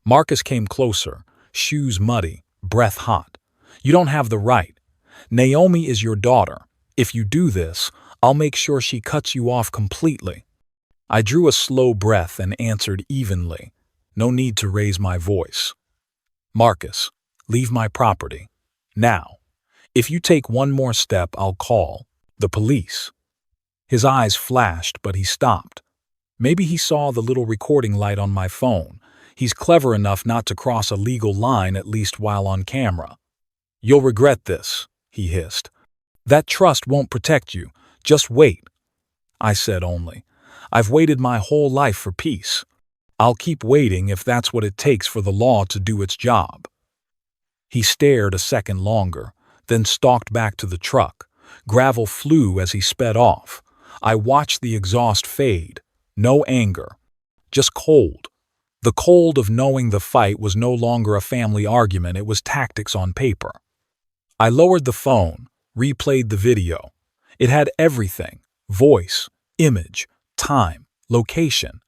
Marcus came closer, shoes muddy, breath hot. "You don't have the right. Naomi is your daughter. If you do this, I'll make sure she cuts you off completely." I drew a slow breath and answered evenly. No need to raise my voice. "Marcus, leave my property. Now. If you take one more step, I'll call the police." His eyes flashed, but he stopped. Maybe he saw the little recording light on my phone. He's clever enough not to cross a legal line, at least while on camera. "You'll regret this," he hissed. "That trust won't protect you. Just wait." I said only, "I've waited my whole life for peace. I'll keep waiting if that's what it takes for the law to do its job." He stared a second longer, then stalked back to the truck. Gravel flew as he sped off. I watched the exhaust fade. No anger, just cold. The cold of knowing the fight was no longer a family argument, it was tactics on paper. I lowered the phone, replayed the video. It had everything: voice, image, time, location.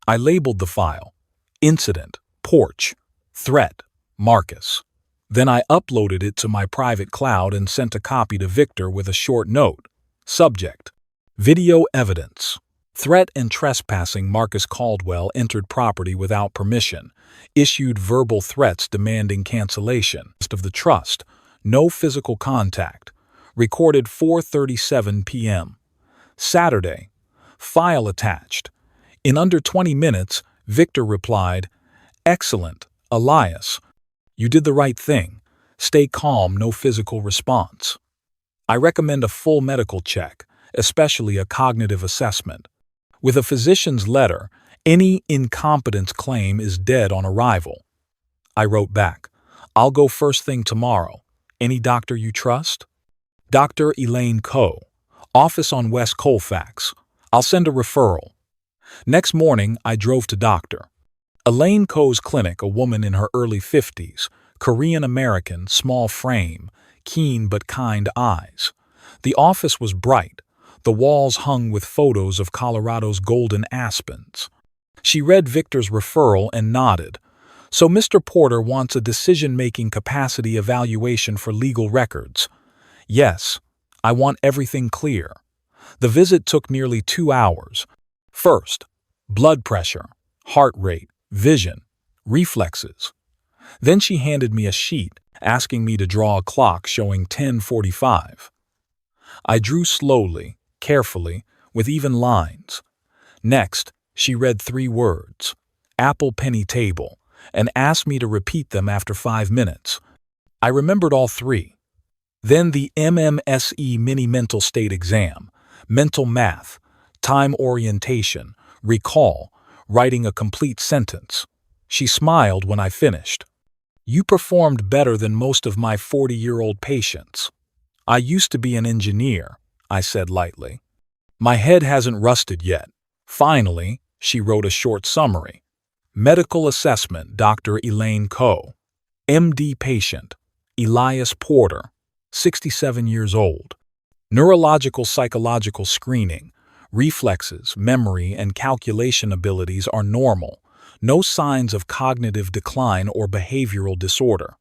I labeled the file: incident, porch, threat, Marcus. Then I uploaded it to my private cloud and sent a copy to Victor with a short note. Subject: video evidence. Threat and trespassing. Marcus Caldwell entered property without permission, issued verbal threats demanding cancellation of the trust, no physical contact. Recorded 4:37 p.m. Saturday. File attached. In under 20 minutes, Victor replied, "Excellent, Elias. You did the right thing. Stay calm, no physical response. I recommend a full medical check, especially a cognitive assessment. With a physician's letter, any incompetence claim is dead on arrival." I wrote back, "I'll go first thing tomorrow. Any doctor you trust?" "Dr. Elaine Coe. Office on West Colfax. I'll send a referral." Next morning, I drove to Dr. Elaine Coe's clinic, a woman in her early 50s, Korean-American, small frame, keen but kind eyes. The office was bright, the walls hung with photos of Colorado's golden aspens. She read Victor's referral and nodded. "So Mr. Porter wants a decision-making capacity evaluation for legal records." "Yes, I want everything clear." The visit took nearly 2 hours. First, blood pressure, heart rate, vision, reflexes. Then she handed me a sheet, asking me to draw a clock showing 10:45. I drew slowly, carefully, with even lines. Next, she read 3 words, "Apple penny table," and asked me to repeat them after 5 minutes. I remembered all 3. Then the MMSE mini mental state exam, mental math, time orientation, recall, writing a complete sentence. She smiled when I finished. "You performed better than most of my 40-year-old patients." "I used to be an engineer," I said lightly. "My head hasn't rusted yet." Finally, She wrote a short summary. Medical assessment, Dr. Elaine Coe. MD patient, Elias Porter, 67 years old. Neurological psychological screening. Reflexes, memory, and calculation abilities are normal. No signs of cognitive decline or behavioral disorder.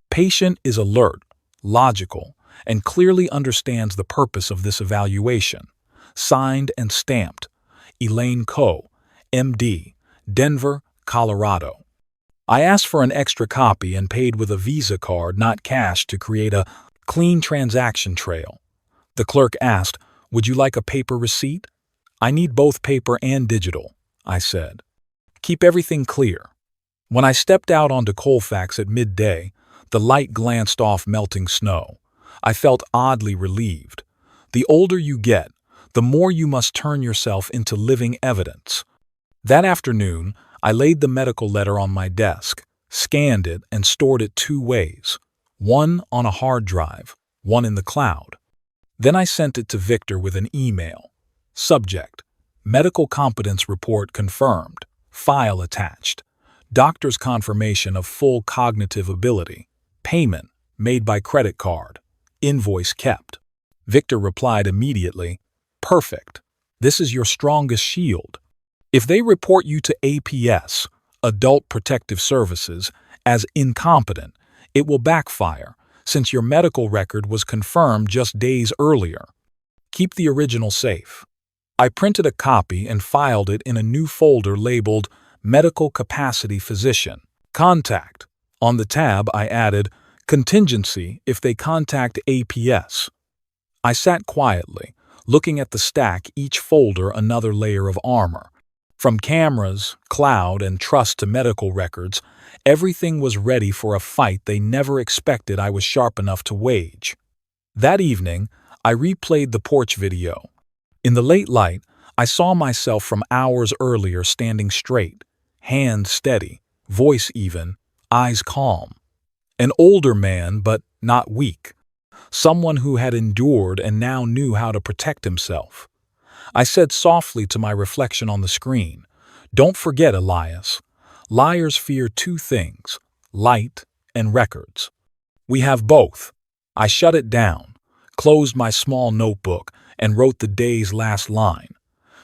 Patient is alert, logical, and clearly understands the purpose of this evaluation. Signed and stamped, Elaine Coe, MD, Denver, Colorado. I asked for an extra copy and paid with a Visa card, not cash, to create a clean transaction trail. The clerk asked, "Would you like a paper receipt?" "I need both paper and digital," I said. "Keep everything clear." When I stepped out onto Colfax at midday, the light glanced off melting snow. I felt oddly relieved. The older you get, the more you must turn yourself into living evidence. That afternoon, I laid the medical letter on my desk, scanned it, and stored it 2 ways. One on a hard drive, one in the cloud. Then I sent it to Victor with an email. Subject: Medical competence report confirmed. File attached. Doctor's confirmation of full cognitive ability. Payment made by credit card. Invoice kept. Victor replied immediately, "Perfect. This is your strongest shield. If they report you to APS, Adult Protective Services, as incompetent, it will backfire, since your medical record was confirmed just days earlier. Keep the original safe." I printed a copy and filed it in a new folder labeled Medical Capacity Physician. Contact. On the tab, I added contingency if they contact APS. I sat quietly, looking at the stack, each folder another layer of armor. From cameras, cloud, and trust to medical records, everything was ready for a fight they never expected I was sharp enough to wage. That evening, I replayed the porch video. In the late light, I saw myself from hours earlier standing straight, hands steady, voice even, eyes calm. An older man, but not weak. Someone who had endured and now knew how to protect himself. I said softly to my reflection on the screen, "Don't forget, Elias. Liars fear 2 things, light and records. We have both." I shut it down, closed my small notebook, and wrote the day's last line.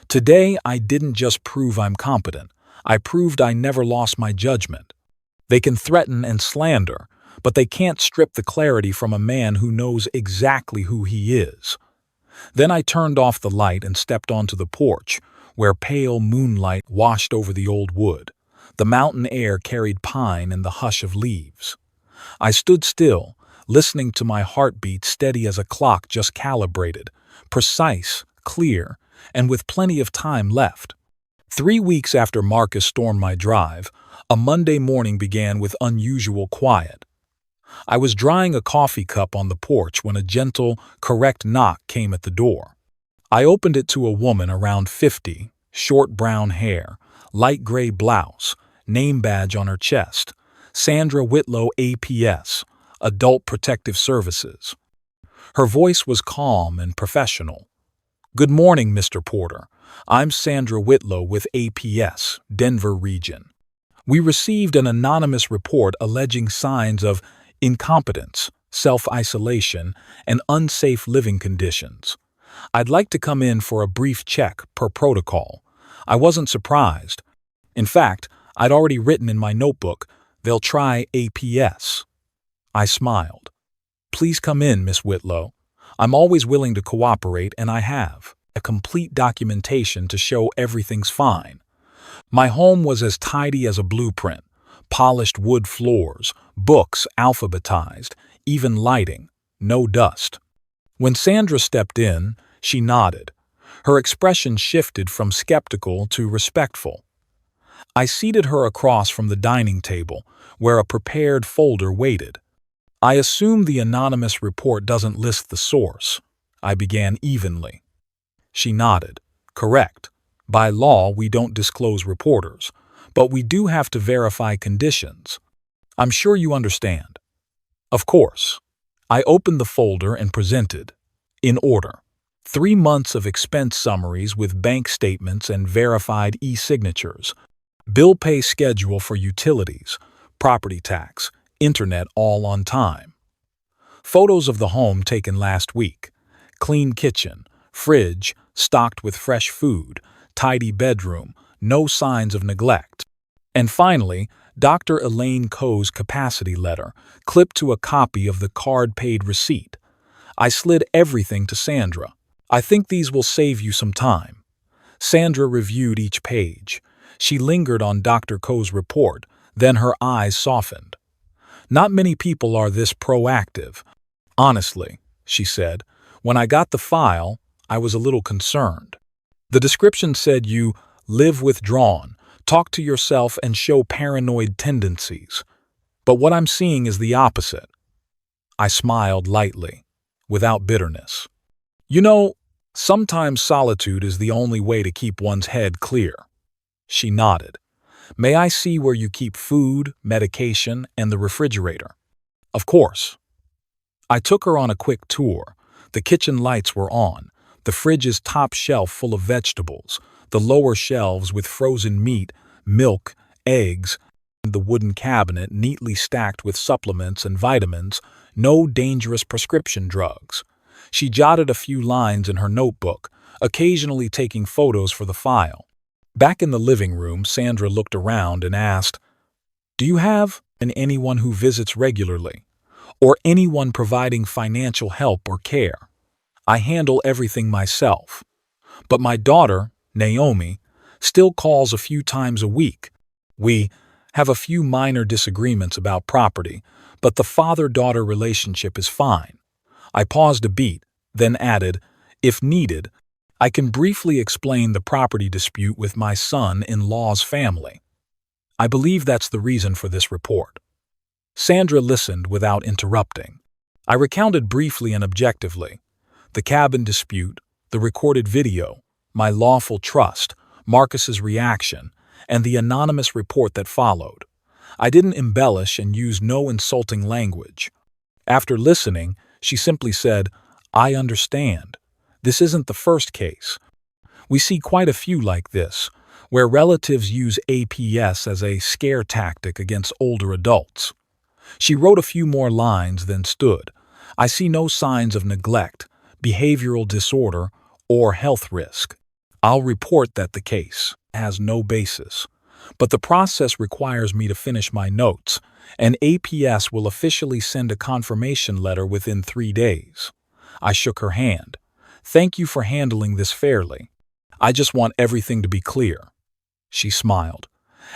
Today, I didn't just prove I'm competent. I proved I never lost my judgment. They can threaten and slander, but they can't strip the clarity from a man who knows exactly who he is. Then I turned off the light and stepped onto the porch, where pale moonlight washed over the old wood. The mountain air carried pine and the hush of leaves. I stood still, listening to my heartbeat steady as a clock just calibrated, precise, clear, and with plenty of time left. 3 weeks after Marcus stormed my drive, a Monday morning began with unusual quiet. I was drying a coffee cup on the porch when a gentle, correct knock came at the door. I opened it to a woman around 50, short brown hair, light gray blouse, name badge on her chest, Sandra Whitlow, APS, Adult Protective Services. Her voice was calm and professional. "Good morning, Mr. Porter. I'm Sandra Whitlow with APS, Denver region. We received an anonymous report alleging signs of incompetence, self-isolation, and unsafe living conditions. I'd like to come in for a brief check per protocol." I wasn't surprised. In fact, I'd already written in my notebook, "They'll try APS." I smiled. "Please come in, Miss Whitlow. I'm always willing to cooperate, and I have a complete documentation to show everything's fine." My home was as tidy as a blueprint. Polished wood floors, books alphabetized, even lighting, no dust. When Sandra stepped in, she nodded. Her expression shifted from skeptical to respectful. I seated her across from the dining table, where a prepared folder waited. "I assume the anonymous report doesn't list the source," I began evenly. She nodded. "Correct. By law, we don't disclose reporters. But we do have to verify conditions. I'm sure you understand." "Of course." I opened the folder and presented, in order, 3 months of expense summaries with bank statements and verified e-signatures. Bill pay schedule for utilities, property tax, internet all on time. Photos of the home taken last week. Clean kitchen, fridge, stocked with fresh food, tidy bedroom, no signs of neglect. And finally, Dr. Elaine Coe's capacity letter, clipped to a copy of the card-paid receipt. I slid everything to Sandra. I think these will save you some time. Sandra reviewed each page. She lingered on Dr. Coe's report, then her eyes softened. Not many people are this proactive. Honestly, she said, when I got the file, I was a little concerned. The description said you live withdrawn, talk to yourself, and show paranoid tendencies. But what I'm seeing is the opposite. I smiled lightly, without bitterness. You know, sometimes solitude is the only way to keep one's head clear. She nodded. May I see where you keep food, medication, and the refrigerator? Of course. I took her on a quick tour. The kitchen lights were on, the fridge's top shelf full of vegetables, the lower shelves with frozen meat, milk, eggs, and the wooden cabinet neatly stacked with supplements and vitamins, no dangerous prescription drugs. She jotted a few lines in her notebook, occasionally taking photos for the file. Back in the living room, Sandra looked around and asked, "Do you have anyone who visits regularly? Or anyone providing financial help or care? I handle everything myself. But my daughter, Naomi, still calls a few times a week. We have a few minor disagreements about property, but the father-daughter relationship is fine." I paused a beat, then added, "If needed, I can briefly explain the property dispute with my son-in-law's family. I believe that's the reason for this report." Sandra listened without interrupting. I recounted briefly and objectively. The cabin dispute, the recorded video, my lawful trust, Marcus's reaction, and the anonymous report that followed. I didn't embellish and use no insulting language. After listening, she simply said, "I understand. This isn't the first case. We see quite a few like this, where relatives use APS as a scare tactic against older adults." She wrote a few more lines, then stood. "I see no signs of neglect, behavioral disorder, or health risk. I'll report that the case has no basis. But the process requires me to finish my notes, and APS will officially send a confirmation letter within 3 days." I shook her hand. "Thank you for handling this fairly. I just want everything to be clear." She smiled.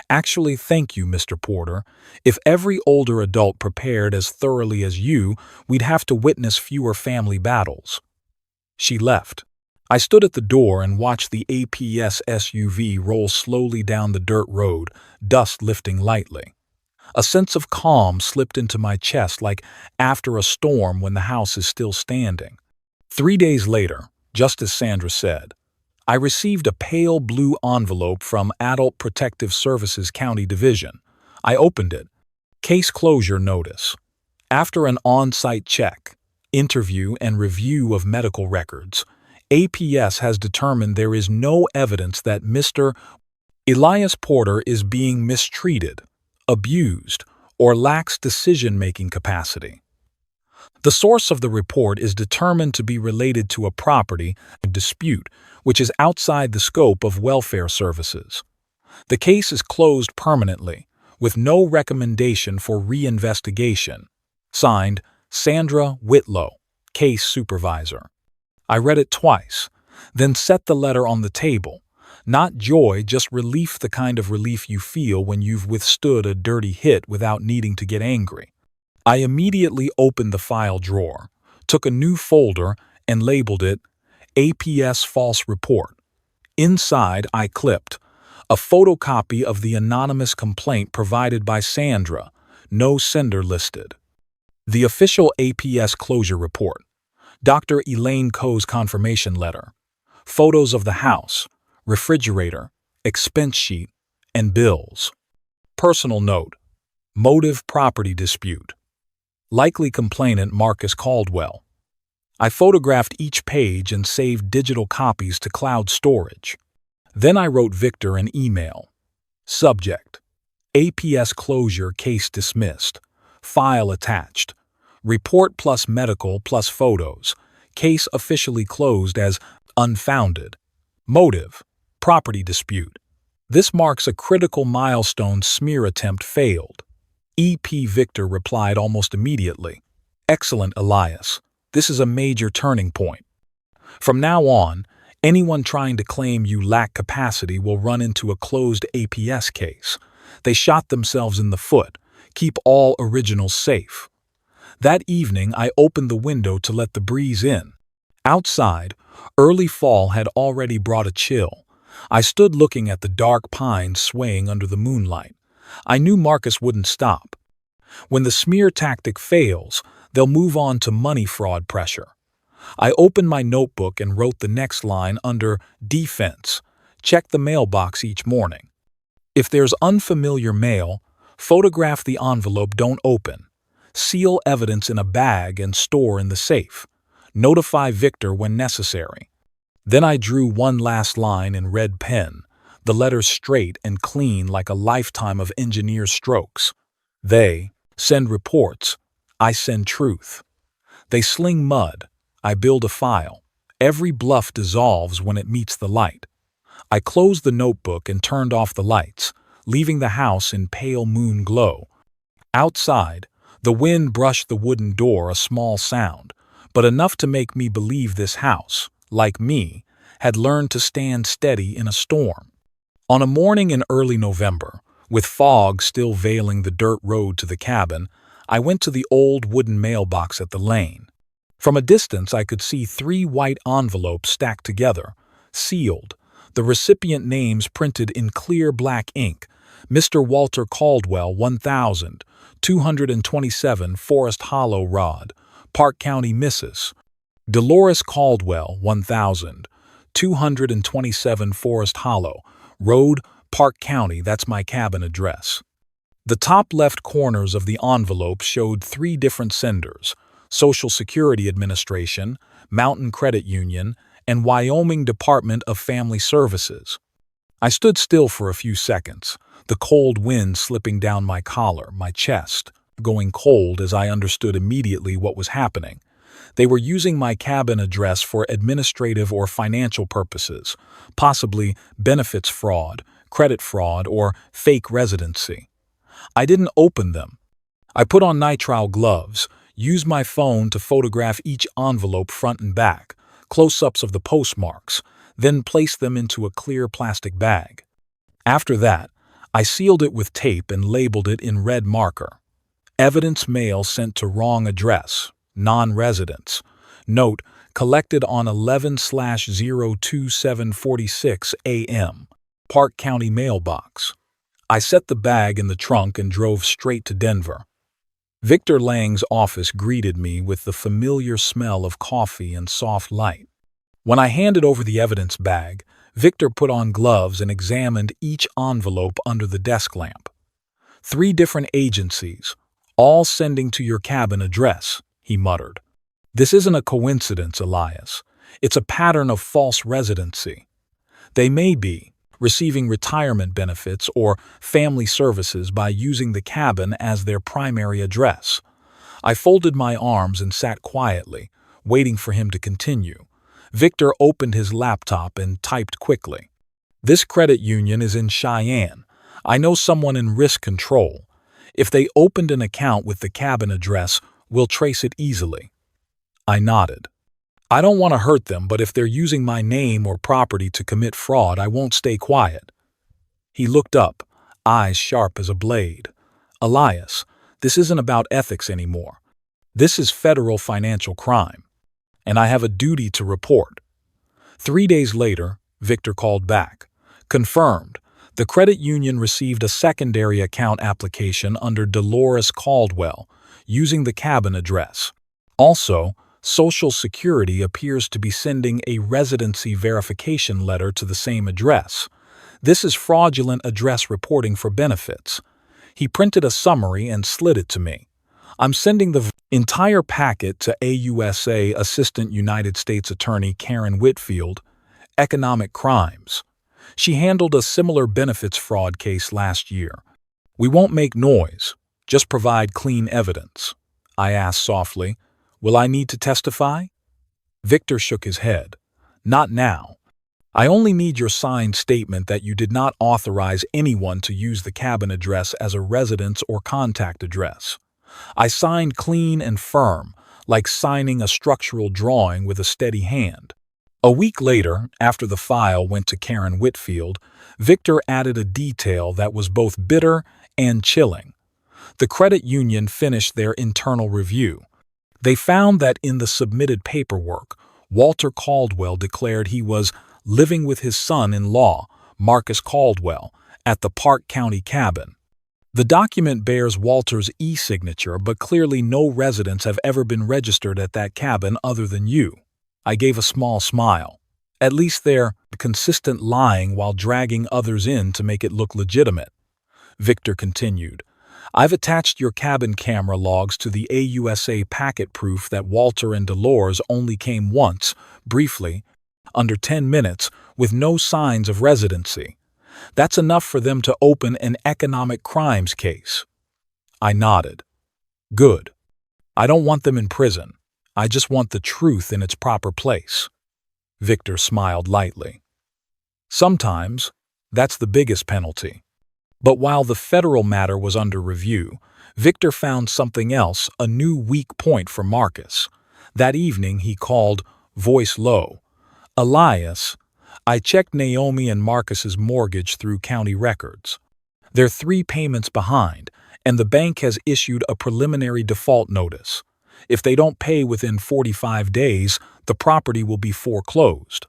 "Actually, thank you, Mr. Porter. If every older adult prepared as thoroughly as you, we'd have to witness fewer family battles." She left. I stood at the door and watched the APS SUV roll slowly down the dirt road, dust lifting lightly. A sense of calm slipped into my chest, like after a storm when the house is still standing. 3 days later, just as Sandra said, I received a pale blue envelope from Adult Protective Services County Division. I opened it. Case closure notice. After an on-site check, interview, and review of medical records, APS has determined there is no evidence that Mr. Elias Porter is being mistreated, abused, or lacks decision-making capacity. The source of the report is determined to be related to a property dispute, which is outside the scope of welfare services. The case is closed permanently, with no recommendation for reinvestigation. Signed, Sandra Whitlow, Case Supervisor. I read it twice, then set the letter on the table. Not joy, just relief, the kind of relief you feel when you've withstood a dirty hit without needing to get angry. I immediately opened the file drawer, took a new folder, and labeled it APS False Report. Inside, I clipped a photocopy of the anonymous complaint provided by Sandra, no sender listed. The official APS closure report. Dr. Elaine Coe's confirmation letter. Photos of the house, refrigerator, expense sheet, and bills. Personal note. Motive: property dispute. Likely complainant Marcus Caldwell. I photographed each page and saved digital copies to cloud storage. Then I wrote Victor an email. Subject: APS closure, case dismissed. File attached. Report plus medical plus photos. Case officially closed as unfounded. Motive: property dispute. This marks a critical milestone. Smear attempt failed. EP Victor replied almost immediately. Excellent, Elias. This is a major turning point. From now on, anyone trying to claim you lack capacity will run into a closed APS case. They shot themselves in the foot. Keep all originals safe. That evening, I opened the window to let the breeze in. Outside, early fall had already brought a chill. I stood looking at the dark pines swaying under the moonlight. I knew Marcus wouldn't stop. When the smear tactic fails, they'll move on to money fraud pressure. I opened my notebook and wrote the next line under defense. Check the mailbox each morning. If there's unfamiliar mail, photograph the envelope, don't open. Seal evidence in a bag and store in the safe. Notify Victor when necessary. Then I drew one last line in red pen, the letters straight and clean like a lifetime of engineer's strokes. They send reports, I send truth. They sling mud, I build a file. Every bluff dissolves when it meets the light. I closed the notebook and turned off the lights, leaving the house in pale moon glow. Outside, the wind brushed the wooden door, a small sound, but enough to make me believe this house, like me, had learned to stand steady in a storm. On a morning in early November, with fog still veiling the dirt road to the cabin, I went to the old wooden mailbox at the lane. From a distance, I could see 3 white envelopes stacked together, sealed, the recipient names printed in clear black ink: Mr. Walter Caldwell, 1000, 227 Forest Hollow Rod, Park County, Mrs. Dolores Caldwell, 1000, 227 Forest Hollow Road, Park County. That's my cabin address. The top left corners of the envelope showed 3 different senders: Social Security Administration, Mountain Credit Union, and Wyoming Department of Family Services. I stood still for a few seconds, the cold wind slipping down my collar, my chest, going cold as I understood immediately what was happening. They were using my cabin address for administrative or financial purposes, possibly benefits fraud, credit fraud, or fake residency. I didn't open them. I put on nitrile gloves, used my phone to photograph each envelope front and back, close-ups of the postmarks, then placed them into a clear plastic bag. After that, I sealed it with tape and labeled it in red marker. Evidence mail sent to wrong address, non-residents. Note, collected on 11/02746 a.m. Park County mailbox. I set the bag in the trunk and drove straight to Denver. Victor Lang's office greeted me with the familiar smell of coffee and soft light. When I handed over the evidence bag, Victor put on gloves and examined each envelope under the desk lamp. 3 different agencies, all sending to your cabin address, he muttered. This isn't a coincidence, Elias. It's a pattern of false residency. They may be receiving retirement benefits or family services by using the cabin as their primary address. I folded my arms and sat quietly, waiting for him to continue. Victor opened his laptop and typed quickly. This credit union is in Cheyenne. I know someone in risk control. If they opened an account with the cabin address, we'll trace it easily. I nodded. I don't want to hurt them, but if they're using my name or property to commit fraud, I won't stay quiet. He looked up, eyes sharp as a blade. Elias, this isn't about ethics anymore. This is federal financial crime, and I have a duty to report. 3 days later, Victor called back. Confirmed. The credit union received a secondary account application under Dolores Caldwell, using the cabin address. Also, Social Security appears to be sending a residency verification letter to the same address. This is fraudulent address reporting for benefits. He printed a summary and slid it to me. I'm sending the entire packet to AUSA Assistant United States Attorney Karen Whitfield, Economic Crimes. She handled a similar benefits fraud case last year. We won't make noise, just provide clean evidence. I asked softly, will I need to testify? Victor shook his head. Not now. I only need your signed statement that you did not authorize anyone to use the cabin address as a residence or contact address. I signed clean and firm, like signing a structural drawing with a steady hand. A week later, after the file went to Karen Whitfield, Victor added a detail that was both bitter and chilling. The credit union finished their internal review. They found that in the submitted paperwork, Walter Caldwell declared he was living with his son-in-law, Marcus Caldwell, at the Park County cabin. The document bears Walter's e-signature, but clearly no residents have ever been registered at that cabin other than you. I gave a small smile. At least they're consistent lying while dragging others in to make it look legitimate. Victor continued, I've attached your cabin camera logs to the AUSA packet proof that Walter and Dolores only came once, briefly, under 10 minutes, with no signs of residency. That's enough for them to open an economic crimes case. I nodded. Good. I don't want them in prison. I just want the truth in its proper place. Victor smiled lightly. Sometimes, that's the biggest penalty. But while the federal matter was under review, Victor found something else, a new weak point for Marcus. That evening he called, voice low, Elias, I checked Naomi and Marcus's mortgage through county records. They're 3 payments behind, and the bank has issued a preliminary default notice. If they don't pay within 45 days, the property will be foreclosed.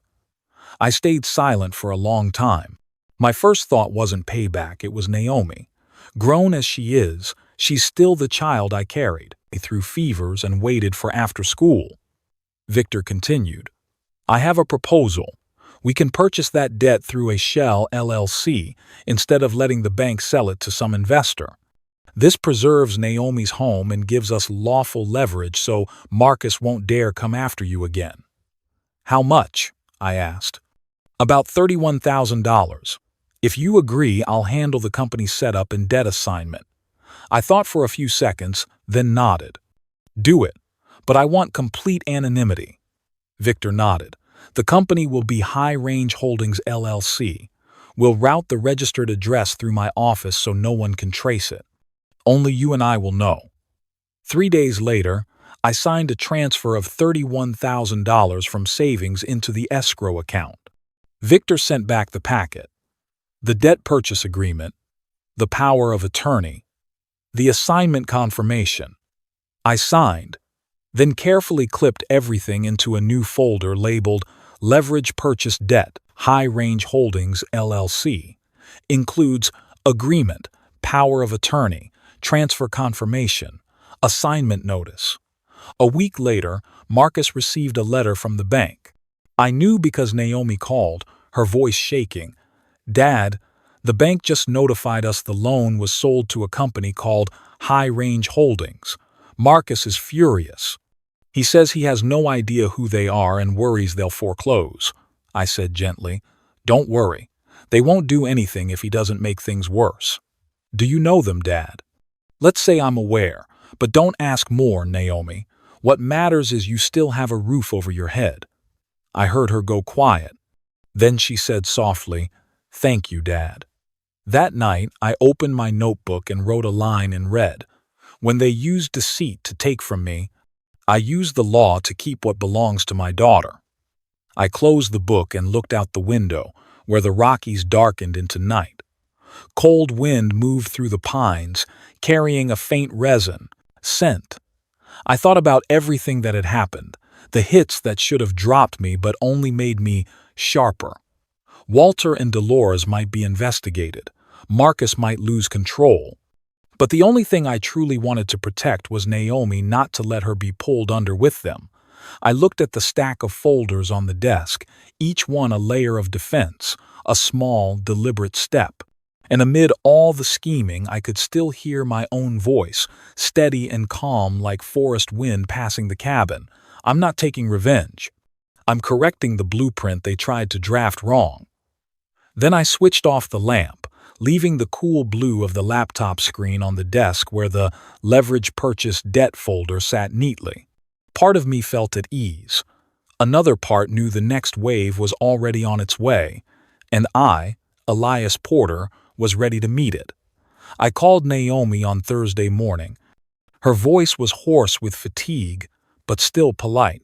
I stayed silent for a long time. My first thought wasn't payback, it was Naomi. Grown as she is, she's still the child I carried through fevers and waited for after school. Victor continued, I have a proposal. We can purchase that debt through a shell LLC instead of letting the bank sell it to some investor. This preserves Naomi's home and gives us lawful leverage so Marcus won't dare come after you again. How much? I asked. About $31,000. If you agree, I'll handle the company's setup and debt assignment. I thought for a few seconds, then nodded. Do it, but I want complete anonymity. Victor nodded. The company will be High Range Holdings LLC. We'll route the registered address through my office so no one can trace it. Only you and I will know. 3 days later, I signed a transfer of $31,000 from savings into the escrow account. Victor sent back the packet. The debt purchase agreement, the power of attorney, the assignment confirmation. I signed, then carefully clipped everything into a new folder labeled Leverage Purchase Debt, High Range Holdings, LLC. Includes agreement, power of attorney, transfer confirmation, assignment notice. A week later, Marcus received a letter from the bank. I knew because Naomi called, her voice shaking. Dad, the bank just notified us the loan was sold to a company called High Range Holdings. Marcus is furious. He says he has no idea who they are and worries they'll foreclose. I said gently, Don't worry. They won't do anything if he doesn't make things worse. Do you know them, Dad? Let's say I'm aware, but don't ask more, Naomi. What matters is you still have a roof over your head. I heard her go quiet. Then she said softly, Thank you, Dad. That night, I opened my notebook and wrote a line in red. When they used deceit to take from me, I used the law to keep what belongs to my daughter. I closed the book and looked out the window, where the Rockies darkened into night. Cold wind moved through the pines, carrying a faint resin, scent. I thought about everything that had happened, the hits that should have dropped me but only made me sharper. Walter and Dolores might be investigated. Marcus might lose control. But the only thing I truly wanted to protect was Naomi, not to let her be pulled under with them. I looked at the stack of folders on the desk, each one a layer of defense, a small, deliberate step. And amid all the scheming, I could still hear my own voice, steady and calm like forest wind passing the cabin. I'm not taking revenge. I'm correcting the blueprint they tried to draft wrong. Then I switched off the lamp, leaving the cool blue of the laptop screen on the desk where the leverage purchase debt folder sat neatly. Part of me felt at ease. Another part knew the next wave was already on its way, and I, Elias Porter, was ready to meet it. I called Naomi on Thursday morning. Her voice was hoarse with fatigue, but still polite.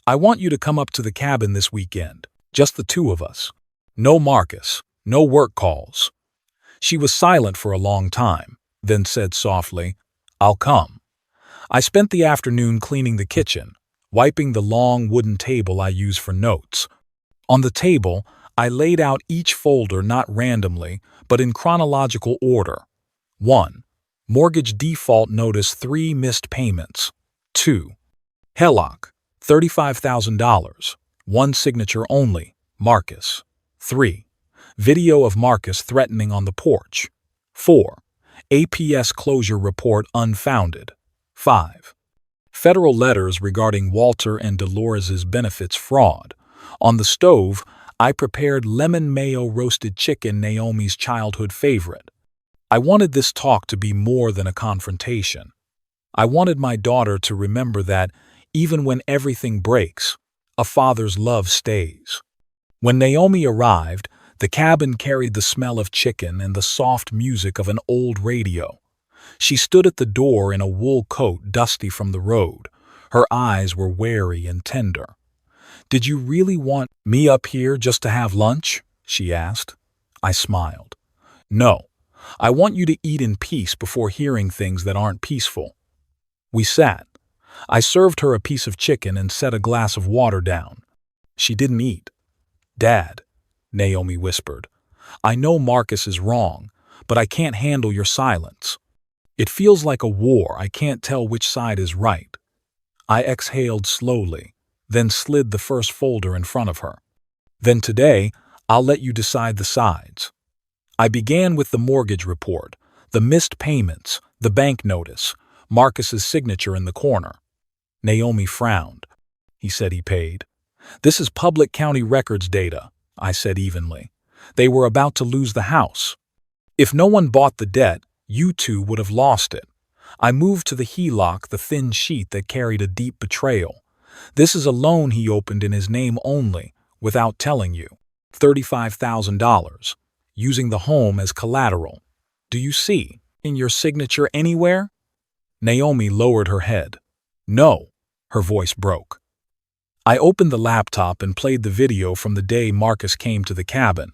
I want you to come up to the cabin this weekend, just the two of us. No Marcus, no work calls. She was silent for a long time, then said softly, I'll come. I spent the afternoon cleaning the kitchen, wiping the long wooden table I use for notes. On the table, I laid out each folder not randomly, but in chronological order. 1. Mortgage default notice 3 missed payments. 2. HELOC, $35,000. 1 signature only, Marcus. 3. Video of Marcus threatening on the porch. 4. APS closure report unfounded. 5. Federal letters regarding Walter and Dolores's benefits fraud. On the stove, I prepared lemon mayo roasted chicken, Naomi's childhood favorite. I wanted this talk to be more than a confrontation. I wanted my daughter to remember that, even when everything breaks, a father's love stays. When Naomi arrived, the cabin carried the smell of chicken and the soft music of an old radio. She stood at the door in a wool coat dusty from the road. Her eyes were wary and tender. Did you really want me up here just to have lunch? She asked. I smiled. No, I want you to eat in peace before hearing things that aren't peaceful. We sat. I served her a piece of chicken and set a glass of water down. She didn't eat. Dad, Naomi whispered, I know Marcus is wrong, but I can't handle your silence. It feels like a war. I can't tell which side is right. I exhaled slowly, then slid the first folder in front of her. Then today, I'll let you decide the sides. I began with the mortgage report, the missed payments, the bank notice, Marcus's signature in the corner. Naomi frowned. He said he paid. This is public county records data, I said evenly. They were about to lose the house. If no one bought the debt, you two would have lost it. I moved to the HELOC, the thin sheet that carried a deep betrayal. This is a loan he opened in his name only, without telling you. $35,000, using the home as collateral. Do you see, in your signature anywhere? Naomi lowered her head. No, her voice broke. I opened the laptop and played the video from the day Marcus came to the cabin.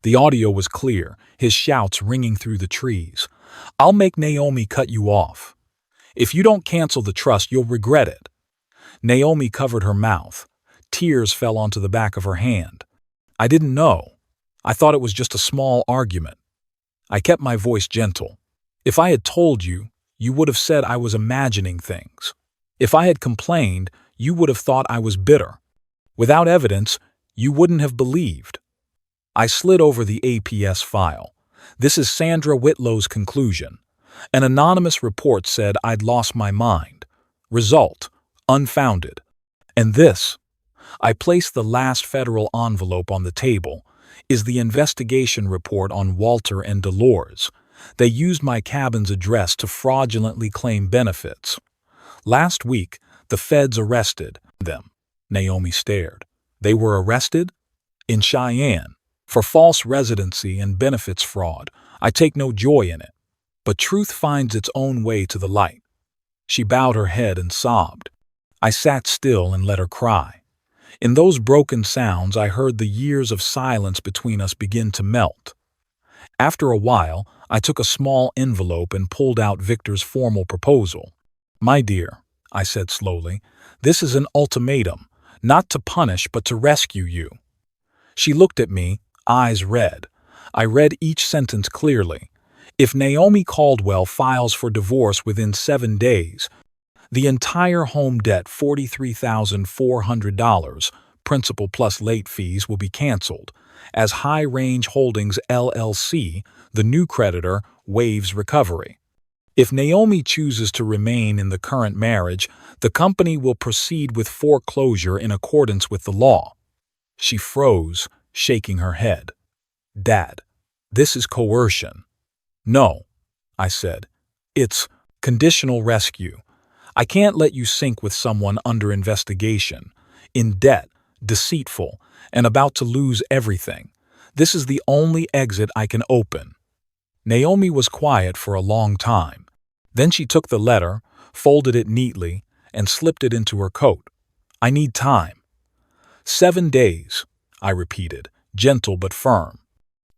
The audio was clear, his shouts ringing through the trees. I'll make Naomi cut you off. If you don't cancel the trust, you'll regret it. Naomi covered her mouth. Tears fell onto the back of her hand. I didn't know. I thought it was just a small argument. I kept my voice gentle. If I had told you, you would have said I was imagining things. If I had complained, you would have thought I was bitter. Without evidence, you wouldn't have believed. I slid over the APS file. This is Sandra Whitlow's conclusion. An anonymous report said I'd lost my mind. Result, unfounded. And this, I placed the last federal envelope on the table, is the investigation report on Walter and Dolores. They used my cabin's address to fraudulently claim benefits. Last week, the feds arrested them. Naomi stared. They were arrested? In Cheyenne. For false residency and benefits fraud. I take no joy in it. But truth finds its own way to the light. She bowed her head and sobbed. I sat still and let her cry. In those broken sounds, I heard the years of silence between us begin to melt. After a while, I took a small envelope and pulled out Victor's formal proposal. My dear, I said slowly, this is an ultimatum, not to punish but to rescue you. She looked at me, eyes red. I read each sentence clearly. If Naomi Caldwell files for divorce within 7 days, the entire home debt $43,400, principal plus late fees will be canceled, as High Range Holdings LLC, the new creditor, waives recovery. If Naomi chooses to remain in the current marriage, the company will proceed with foreclosure in accordance with the law. She froze, shaking her head. Dad, this is coercion. No, I said. It's conditional rescue. I can't let you sink with someone under investigation, in debt, deceitful, and about to lose everything. This is the only exit I can open. Naomi was quiet for a long time. Then she took the letter, folded it neatly, and slipped it into her coat. I need time. 7 days, I repeated, gentle but firm.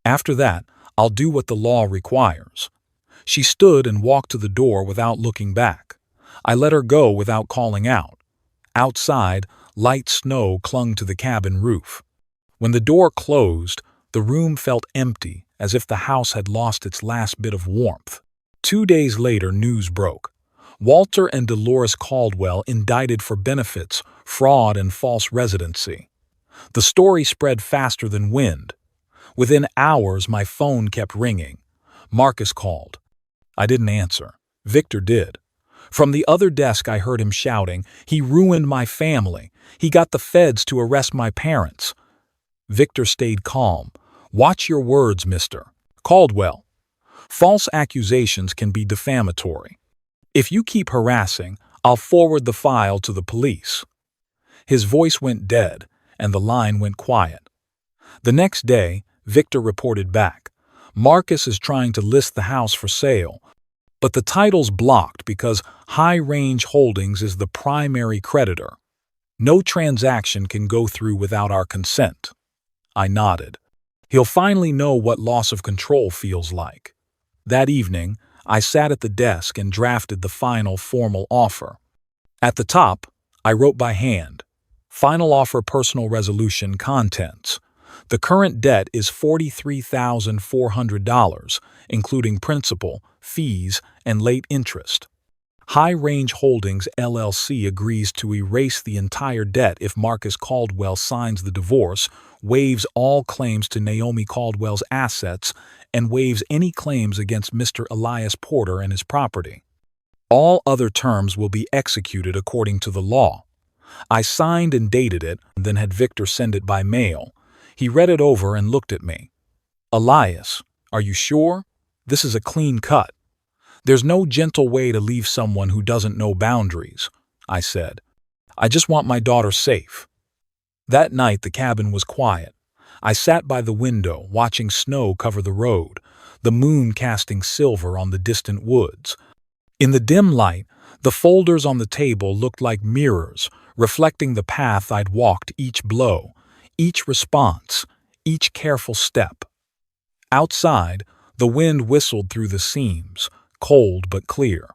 After that, I'll do what the law requires. She stood and walked to the door without looking back. I let her go without calling out. Outside, light snow clung to the cabin roof. When the door closed, the room felt empty, as if the house had lost its last bit of warmth. 2 days later, news broke. Walter and Dolores Caldwell indicted for benefits, fraud, and false residency. The story spread faster than wind. Within hours, my phone kept ringing. Marcus called. I didn't answer. Victor did. From the other desk, I heard him shouting, "He ruined my family. He got the feds to arrest my parents." Victor stayed calm. "Watch your words, Mr. Caldwell. False accusations can be defamatory. If you keep harassing, I'll forward the file to the police." His voice went dead, and the line went quiet. The next day, Victor reported back. Marcus is trying to list the house for sale, but the title's blocked because High Range Holdings is the primary creditor. No transaction can go through without our consent. I nodded. He'll finally know what loss of control feels like. That evening, I sat at the desk and drafted the final formal offer. At the top, I wrote by hand, "Final offer personal resolution contents. The current debt is $43,400, including principal, fees, and late interest. High Range Holdings LLC agrees to erase the entire debt if Marcus Caldwell signs the divorce, waives all claims to Naomi Caldwell's assets, and waives any claims against Mr. Elias Porter and his property. All other terms will be executed according to the law." I signed and dated it, and then had Victor send it by mail. He read it over and looked at me. "Elias, are you sure? This is a clean cut. There's no gentle way to leave someone who doesn't know boundaries," I said. "I just want my daughter safe." That night the cabin was quiet. I sat by the window, watching snow cover the road, the moon casting silver on the distant woods. In the dim light, the folders on the table looked like mirrors, reflecting the path I'd walked, each blow, each response, each careful step. Outside, the wind whistled through the seams, cold but clear.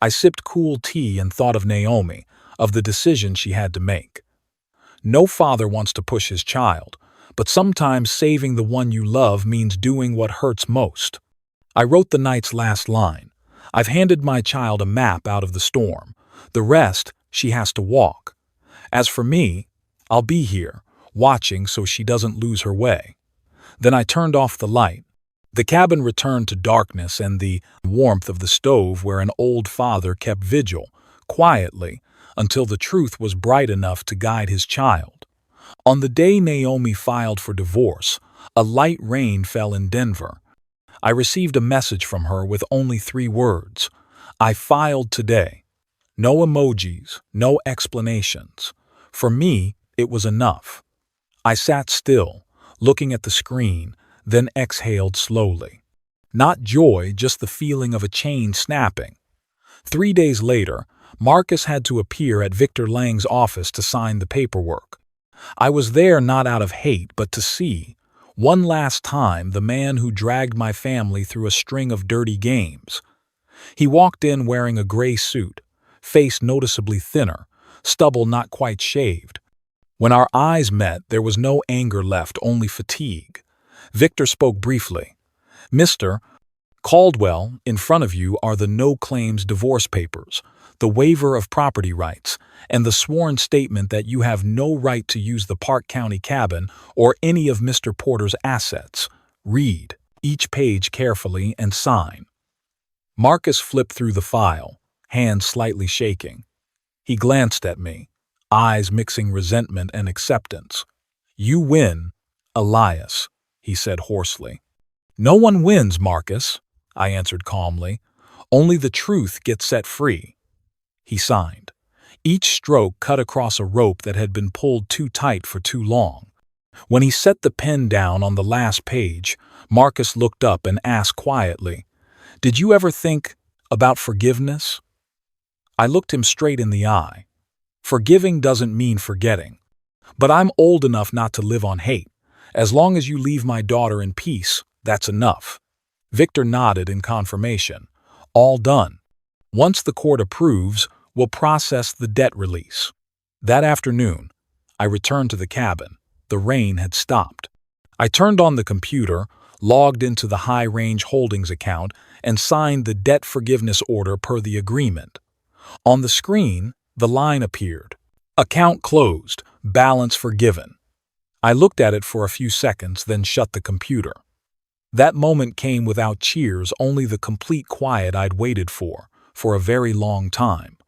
I sipped cool tea and thought of Naomi, of the decision she had to make. No father wants to push his child, but sometimes saving the one you love means doing what hurts most. I wrote the night's last line. I've handed my child a map out of the storm. The rest, she has to walk. As for me, I'll be here, watching so she doesn't lose her way. Then I turned off the light. The cabin returned to darkness and the warmth of the stove where an old father kept vigil, quietly, until the truth was bright enough to guide his child. On the day Naomi filed for divorce, a light rain fell in Denver. I received a message from her with only 3 words. "I filed today." No emojis, no explanations. For me, it was enough. I sat still, looking at the screen, then exhaled slowly. Not joy, just the feeling of a chain snapping. 3 days later, Marcus had to appear at Victor Lang's office to sign the paperwork. I was there not out of hate, but to see, one last time, the man who dragged my family through a string of dirty games. He walked in wearing a gray suit, face noticeably thinner, stubble not quite shaved. When our eyes met, there was no anger left, only fatigue. Victor spoke briefly. "Mr. Caldwell, in front of you are the no-claims divorce papers. the waiver of property rights, and the sworn statement that you have no right to use the Park County cabin or any of Mr. Porter's assets. Read each page carefully and sign." Marcus flipped through the file, hands slightly shaking. He glanced at me, eyes mixing resentment and acceptance. "You win, Elias," he said hoarsely. "No one wins, Marcus," I answered calmly. "Only the truth gets set free." He signed. Each stroke cut across a rope that had been pulled too tight for too long. When he set the pen down on the last page, Marcus looked up and asked quietly, "Did you ever think about forgiveness?" I looked him straight in the eye. Forgiving doesn't mean forgetting. But I'm old enough not to live on hate. As long as you leave my daughter in peace, that's enough. Victor nodded in confirmation. "All done. Once the court approves, we'll process the debt release." That afternoon, I returned to the cabin. The rain had stopped. I turned on the computer, logged into the High Range Holdings account, and signed the debt forgiveness order per the agreement. On the screen, the line appeared. "Account closed. Balance forgiven." I looked at it for a few seconds, then shut the computer. That moment came without cheers, only the complete quiet I'd waited for a very long time.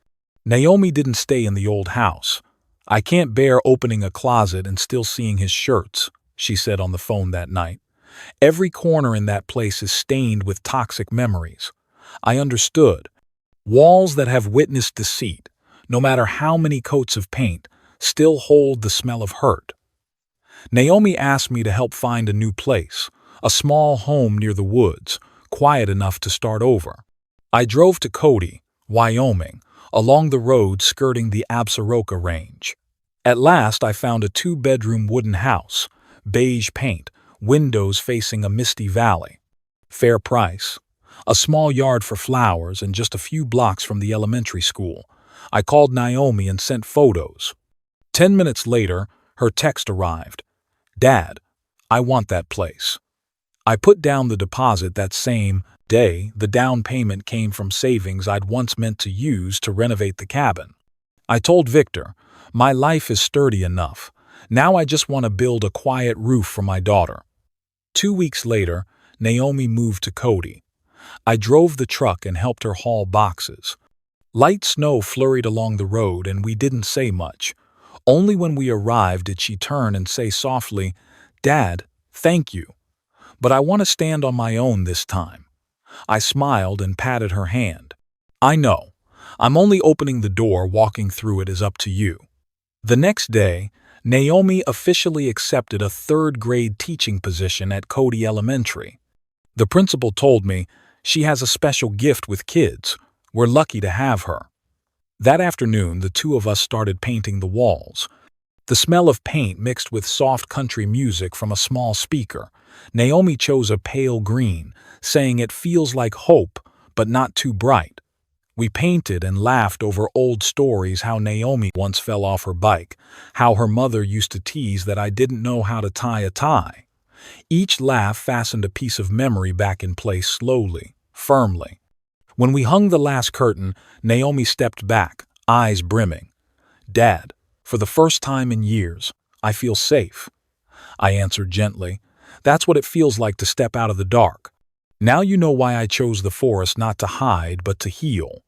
Naomi didn't stay in the old house. "I can't bear opening a closet and still seeing his shirts," she said on the phone that night. "Every corner in that place is stained with toxic memories." I understood. Walls that have witnessed deceit, no matter how many coats of paint, still hold the smell of hurt. Naomi asked me to help find a new place, a small home near the woods, quiet enough to start over. I drove to Cody, Wyoming, along the road skirting the Absaroka Range. At last I found a 2-bedroom wooden house, beige paint, windows facing a misty valley. Fair price. A small yard for flowers and just a few blocks from the elementary school. I called Naomi and sent photos. 10 minutes later, her text arrived. "Dad, I want that place." I put down the deposit that same day. The down payment came from savings I'd once meant to use to renovate the cabin. I told Victor, "My life is sturdy enough. Now I just want to build a quiet roof for my daughter." 2 weeks later, Naomi moved to Cody. I drove the truck and helped her haul boxes. Light snow flurried along the road and we didn't say much. Only when we arrived did she turn and say softly, "Dad, thank you. But I want to stand on my own this time." I smiled and patted her hand. "I know. I'm only opening the door. Walking through it is up to you." The next day, Naomi officially accepted a 3rd-grade teaching position at Cody Elementary. The principal told me, "She has a special gift with kids. We're lucky to have her." That afternoon, the two of us started painting the walls. The smell of paint mixed with soft country music from a small speaker. Naomi chose a pale green, saying it feels like hope, but not too bright. We painted and laughed over old stories, how Naomi once fell off her bike, how her mother used to tease that I didn't know how to tie a tie. Each laugh fastened a piece of memory back in place slowly, firmly. When we hung the last curtain, Naomi stepped back, eyes brimming. "Dad, for the first time in years, I feel safe." I answered gently, "That's what it feels like to step out of the dark. Now you know why I chose the forest, not to hide, but to heal."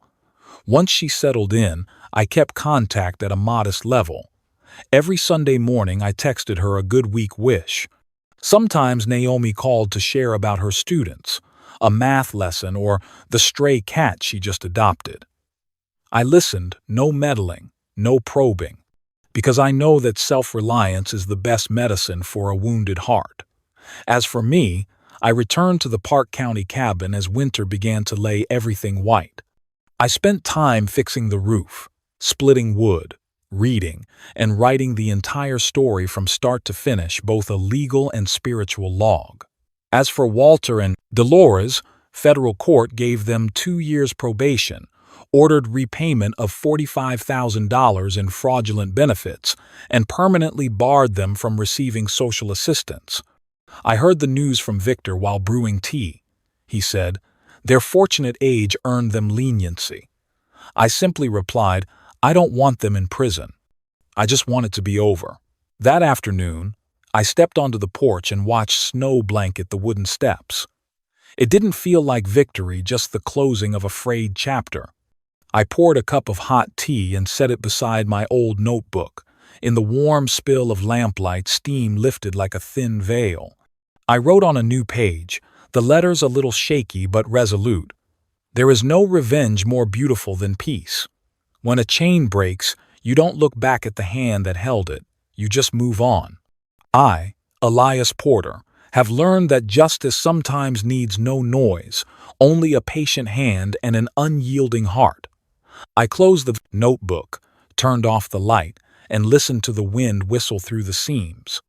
Once she settled in, I kept contact at a modest level. Every Sunday morning I texted her a good week wish. Sometimes Naomi called to share about her students, a math lesson, or the stray cat she just adopted. I listened, no meddling, no probing, because I know that self-reliance is the best medicine for a wounded heart. As for me, I returned to the Park County cabin as winter began to lay everything white. I spent time fixing the roof, splitting wood, reading, and writing the entire story from start to finish, both a legal and spiritual log. As for Walter and Dolores, federal court gave them 2 years probation, ordered repayment of $45,000 in fraudulent benefits, and permanently barred them from receiving social assistance. I heard the news from Victor while brewing tea. He said, "Their fortunate age earned them leniency." I simply replied, I don't want them in prison. I just want it to be over. That afternoon, I stepped onto the porch and watched snow blanket the wooden steps. It didn't feel like victory, just the closing of a frayed chapter. I poured a cup of hot tea and set it beside my old notebook. In the warm spill of lamplight, steam lifted like a thin veil. I wrote on a new page, the letters a little shaky but resolute. There is no revenge more beautiful than peace. When a chain breaks, you don't look back at the hand that held it. You just move on. I, Elias Porter, have learned that justice sometimes needs no noise, only a patient hand and an unyielding heart. I closed the notebook, turned off the light, and listened to the wind whistle through the seams.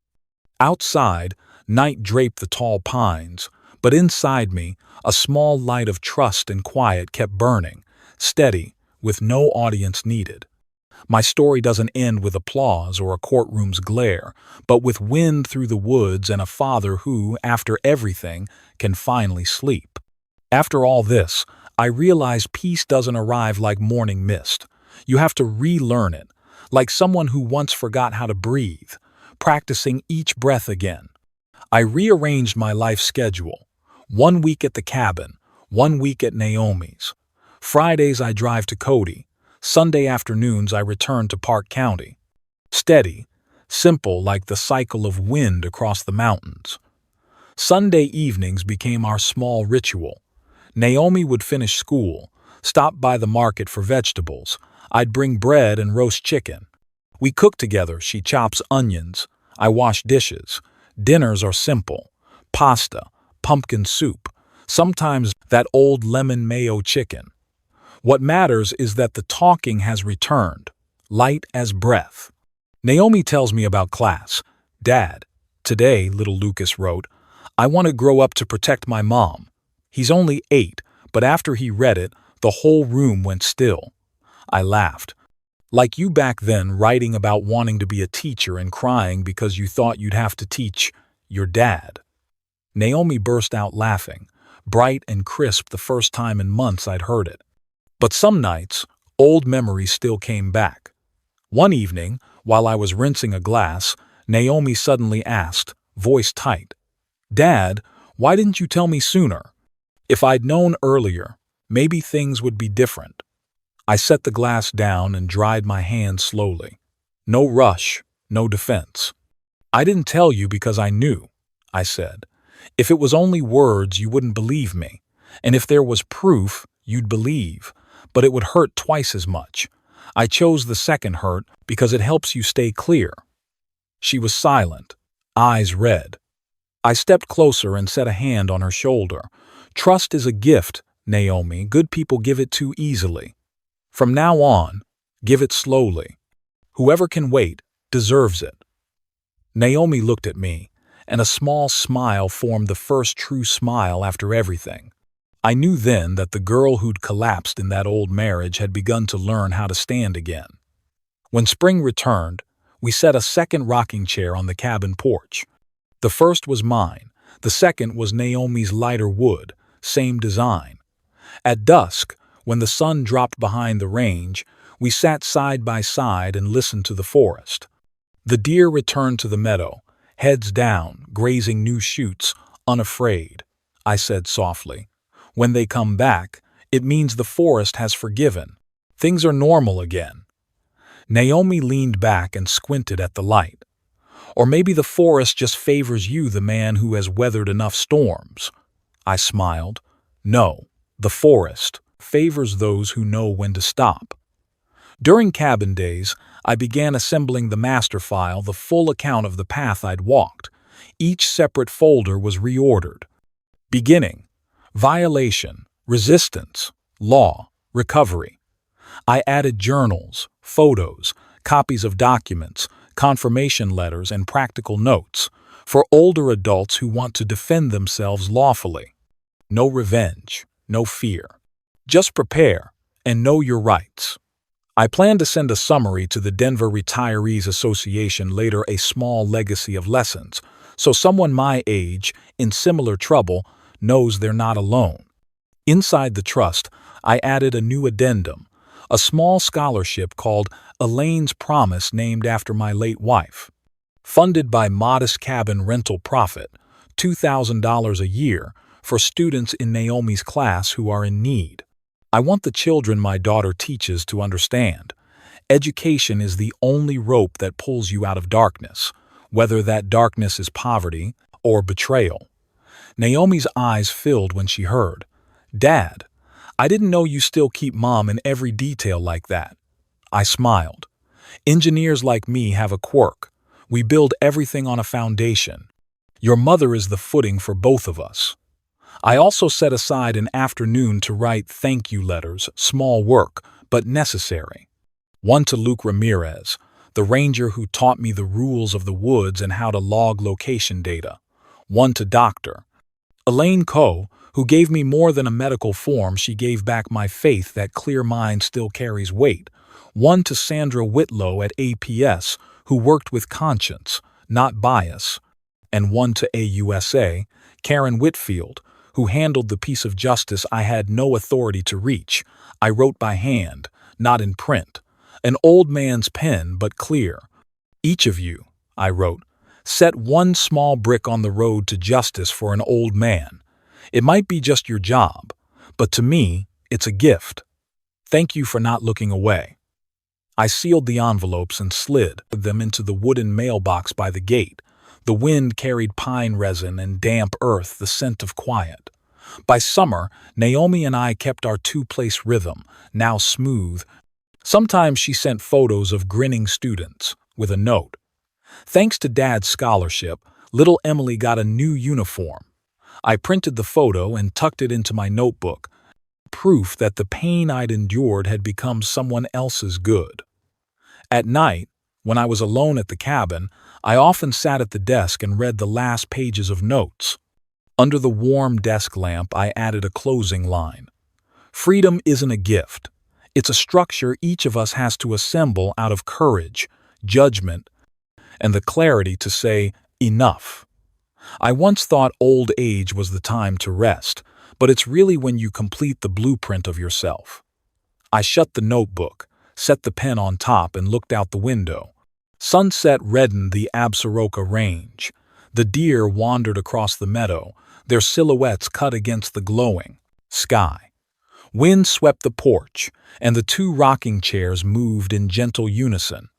Outside, night draped the tall pines, but inside me, a small light of trust and quiet kept burning, steady, with no audience needed. My story doesn't end with applause or a courtroom's glare, but with wind through the woods and a father who, after everything, can finally sleep. After all this, I realized peace doesn't arrive like morning mist. You have to relearn it, like someone who once forgot how to breathe, practicing each breath again. I rearranged my life schedule. 1 week at the cabin, 1 week at Naomi's. Fridays I drive to Cody. Sunday afternoons I return to Park County. Steady, simple like the cycle of wind across the mountains. Sunday evenings became our small ritual. Naomi would finish school, stop by the market for vegetables. I'd bring bread and roast chicken. We cook together. She chops onions. I wash dishes. Dinners are simple. Pasta, pumpkin soup, sometimes that old lemon mayo chicken. What matters is that the talking has returned, light as breath. Naomi tells me about class. Dad, today, little Lucas wrote, I want to grow up to protect my mom. He's only 8, but after he read it, the whole room went still. I laughed. Like you back then, writing about wanting to be a teacher and crying because you thought you'd have to teach your dad. Naomi burst out laughing, bright and crisp the first time in months I'd heard it. But some nights, old memories still came back. One evening, while I was rinsing a glass, Naomi suddenly asked, voice tight, Dad, why didn't you tell me sooner? If I'd known earlier, maybe things would be different. I set the glass down and dried my hands slowly. No rush, no defense. I didn't tell you because I knew, I said. If it was only words, you wouldn't believe me. And if there was proof, you'd believe. But it would hurt twice as much. I chose the second hurt because it helps you stay clear. She was silent, eyes red. I stepped closer and set a hand on her shoulder. Trust is a gift, Naomi. Good people give it too easily. From now on, give it slowly. Whoever can wait deserves it. Naomi looked at me, and a small smile formed the first true smile after everything. I knew then that the girl who'd collapsed in that old marriage had begun to learn how to stand again. When spring returned, we set a second rocking chair on the cabin porch. The first was mine, the second was Naomi's lighter wood, same design. At dusk, when the sun dropped behind the range, we sat side by side and listened to the forest. The deer returned to the meadow, heads down, grazing new shoots, unafraid. I said softly, when they come back, it means the forest has forgiven. Things are normal again. Naomi leaned back and squinted at the light. Or maybe the forest just favors you, the man who has weathered enough storms. I smiled. No, the forest favors those who know when to stop. During cabin days, I began assembling the master file, the full account of the path I'd walked. Each separate folder was reordered. Beginning, violation, resistance, law, recovery. I added journals, photos, copies of documents, confirmation letters, and practical notes for older adults who want to defend themselves lawfully. No revenge, no fear. Just prepare and know your rights. I plan to send a summary to the Denver Retirees Association later, a small legacy of lessons, so someone my age, in similar trouble, knows they're not alone. Inside the trust, I added a new addendum, a small scholarship called Elaine's Promise named after my late wife. Funded by modest cabin rental profit, $2,000 a year for students in Naomi's class who are in need. I want the children my daughter teaches to understand. Education is the only rope that pulls you out of darkness, whether that darkness is poverty or betrayal. Naomi's eyes filled when she heard, "Dad, I didn't know you still keep Mom in every detail like that." I smiled. Engineers like me have a quirk. We build everything on a foundation. Your mother is the footing for both of us. I also set aside an afternoon to write thank you letters, small work, but necessary. One to Luke Ramirez, the ranger who taught me the rules of the woods and how to log location data. One to Dr. Elaine Coe, who gave me more than a medical form. She gave back my faith that clear mind still carries weight. One to Sandra Whitlow at APS, who worked with conscience, not bias. And one to AUSA, Karen Whitfield, who handled the piece of justice I had no authority to reach. I wrote by hand, not in print. An old man's pen, but clear. Each of you, I wrote, set one small brick on the road to justice for an old man. It might be just your job, but to me, it's a gift. Thank you for not looking away. I sealed the envelopes and slid them into the wooden mailbox by the gate. The wind carried pine resin and damp earth, the scent of quiet. By summer, Naomi and I kept our two-place rhythm, now smooth. Sometimes she sent photos of grinning students, with a note. Thanks to Dad's scholarship, little Emily got a new uniform. I printed the photo and tucked it into my notebook, proof that the pain I'd endured had become someone else's good. At night, when I was alone at the cabin, I often sat at the desk and read the last pages of notes. Under the warm desk lamp, I added a closing line. Freedom isn't a gift. It's a structure each of us has to assemble out of courage, judgment, and the clarity to say, enough. I once thought old age was the time to rest, but it's really when you complete the blueprint of yourself. I shut the notebook, set the pen on top, and looked out the window. Sunset reddened the Absaroka Range. The deer wandered across the meadow, their silhouettes cut against the glowing sky. Wind swept the porch, and the two rocking chairs moved in gentle unison.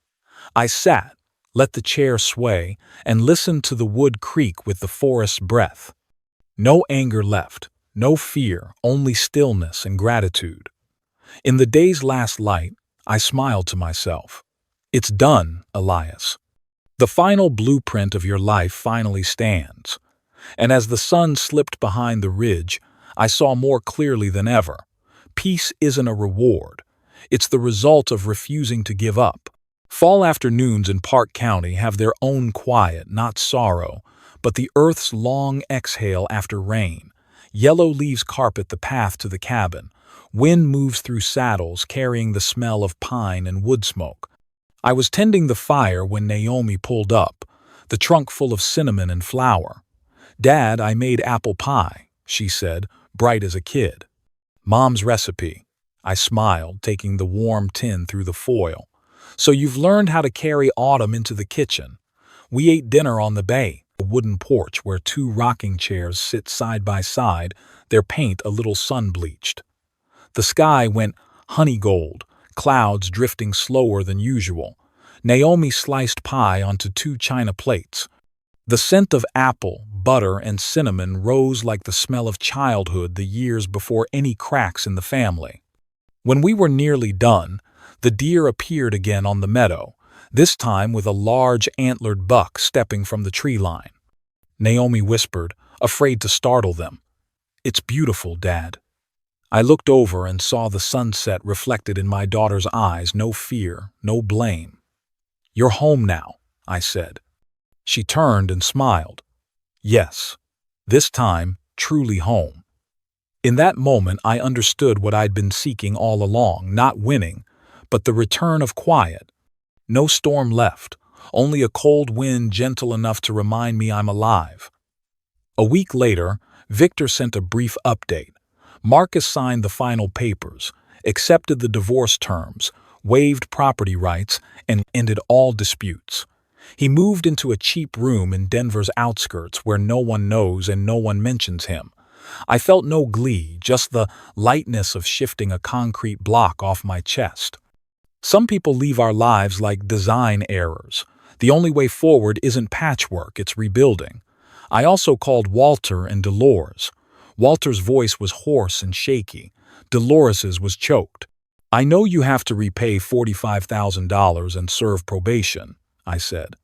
I sat, let the chair sway, and listened to the wood creak with the forest's breath. No anger left, no fear, only stillness and gratitude. In the day's last light, I smiled to myself. It's done, Elias. The final blueprint of your life finally stands. And as the sun slipped behind the ridge, I saw more clearly than ever. Peace isn't a reward. It's the result of refusing to give up. Fall afternoons in Park County have their own quiet, not sorrow, but the earth's long exhale after rain. Yellow leaves carpet the path to the cabin. Wind moves through saddles, carrying the smell of pine and wood smoke. I was tending the fire when Naomi pulled up, the trunk full of cinnamon and flour. "Dad, I made apple pie," she said, bright as a kid. "Mom's recipe." I smiled, taking the warm tin through the foil. "So you've learned how to carry autumn into the kitchen." We ate dinner on the bay, a wooden porch where two rocking chairs sit side by side, their paint a little sun-bleached. The sky went honey gold, clouds drifting slower than usual. Naomi sliced pie onto two china plates. The scent of apple, butter, and cinnamon rose like the smell of childhood the years before any cracks in the family. When we were nearly done, the deer appeared again on the meadow, this time with a large antlered buck stepping from the tree line. Naomi whispered, afraid to startle them, "It's beautiful, Dad." I looked over and saw the sunset reflected in my daughter's eyes, no fear, no blame. "You're home now," I said. She turned and smiled. Yes, this time, truly home. In that moment, I understood what I'd been seeking all along, not winning, but the return of quiet. No storm left, only a cold wind gentle enough to remind me I'm alive. A week later, Victor sent a brief update. Marcus signed the final papers. accepted the divorce terms, waived property rights, and ended all disputes. He moved into a cheap room in Denver's outskirts where no one knows and no one mentions him. I felt no glee, just the lightness of shifting a concrete block off my chest. Some people leave our lives like design errors. The only way forward isn't patchwork, it's rebuilding. I also called Walter and Dolores. Walter's voice was hoarse and shaky. Dolores's was choked. "I know you have to repay $45,000 and serve probation," I said,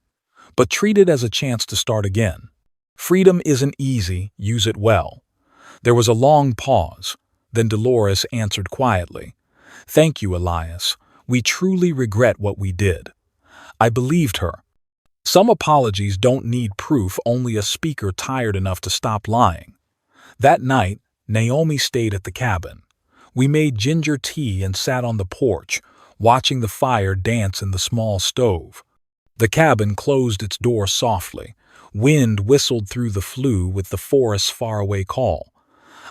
"but treat it as a chance to start again. Freedom isn't easy, use it well." There was a long pause. Then Dolores answered quietly, "Thank you, Elias. We truly regret what we did." I believed her. Some apologies don't need proof, only a speaker tired enough to stop lying. That night, Naomi stayed at the cabin. We made ginger tea and sat on the porch, watching the fire dance in the small stove. The cabin closed its door softly. Wind whistled through the flue with the forest's faraway call.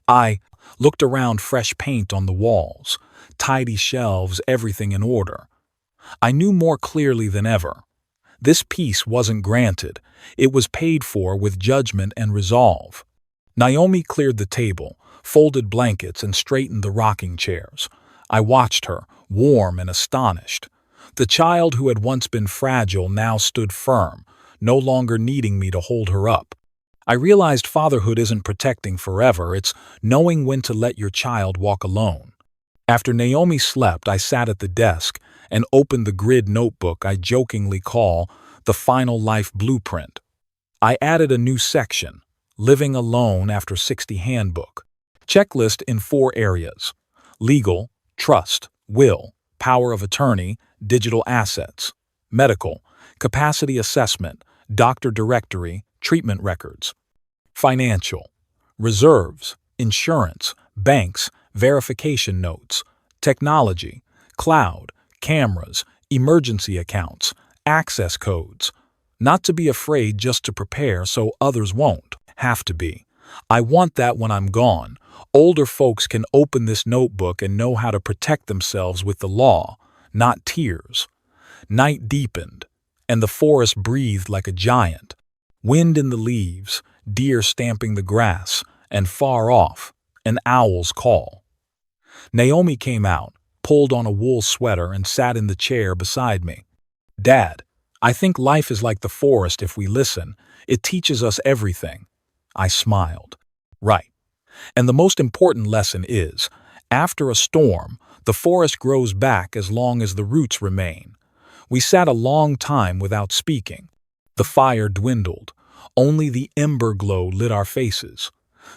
I looked around, fresh paint on the walls, tidy shelves, everything in order. I knew more clearly than ever. This peace wasn't granted, it was paid for with judgment and resolve. Naomi cleared the table, folded blankets, and straightened the rocking chairs. I watched her, warm and astonished. The child who had once been fragile now stood firm, no longer needing me to hold her up. I realized fatherhood isn't protecting forever, it's knowing when to let your child walk alone. After Naomi slept, I sat at the desk and opened the grid notebook I jokingly call the Final Life Blueprint. I added a new section, Living Alone After 60 Handbook. Checklist in 4 areas: legal, trust, will, power of attorney, digital assets; medical, capacity assessment, doctor directory, treatment records; financial, reserves, insurance, banks, verification notes; technology, cloud, cameras, emergency accounts, access codes. Not to be afraid, just to prepare so others won't have to be. I want that when I'm gone, older folks can open this notebook and know how to protect themselves with the law, not tears. Night deepened, and the forest breathed like a giant. Wind in the leaves, deer stamping the grass, and far off, an owl's call. Naomi came out, pulled on a wool sweater, and sat in the chair beside me. "Dad, I think life is like the forest if we listen. It teaches us everything." I smiled. "Right. And the most important lesson is, after a storm, the forest grows back as long as the roots remain." We sat a long time without speaking. The fire dwindled. Only the ember glow lit our faces.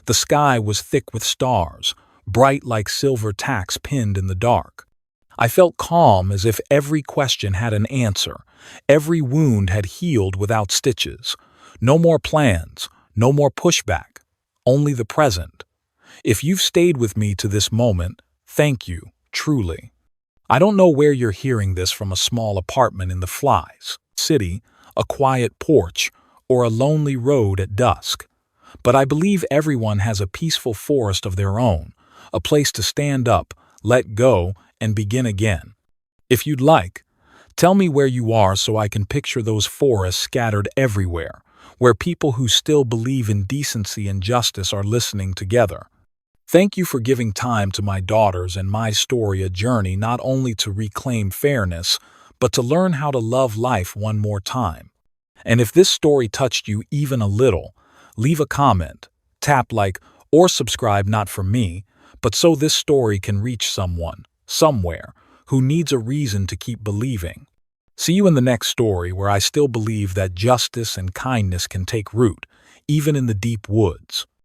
The sky was thick with stars, bright like silver tacks pinned in the dark. I felt calm, as if every question had an answer. Every wound had healed without stitches. No more plans, no more pushback, only the present. If you've stayed with me to this moment, thank you, truly. I don't know where you're hearing this from: a small apartment in the Flies city, a quiet porch, or a lonely road at dusk. But I believe everyone has a peaceful forest of their own, a place to stand up, let go, and begin again. If you'd like, tell me where you are so I can picture those forests scattered everywhere, where people who still believe in decency and justice are listening together. Thank you for giving time to my daughters and my story, a journey not only to reclaim fairness, but to learn how to love life one more time. And if this story touched you even a little, leave a comment, tap like, or subscribe, not for me, but so this story can reach someone, somewhere, who needs a reason to keep believing. See you in the next story, where I still believe that justice and kindness can take root, even in the deep woods.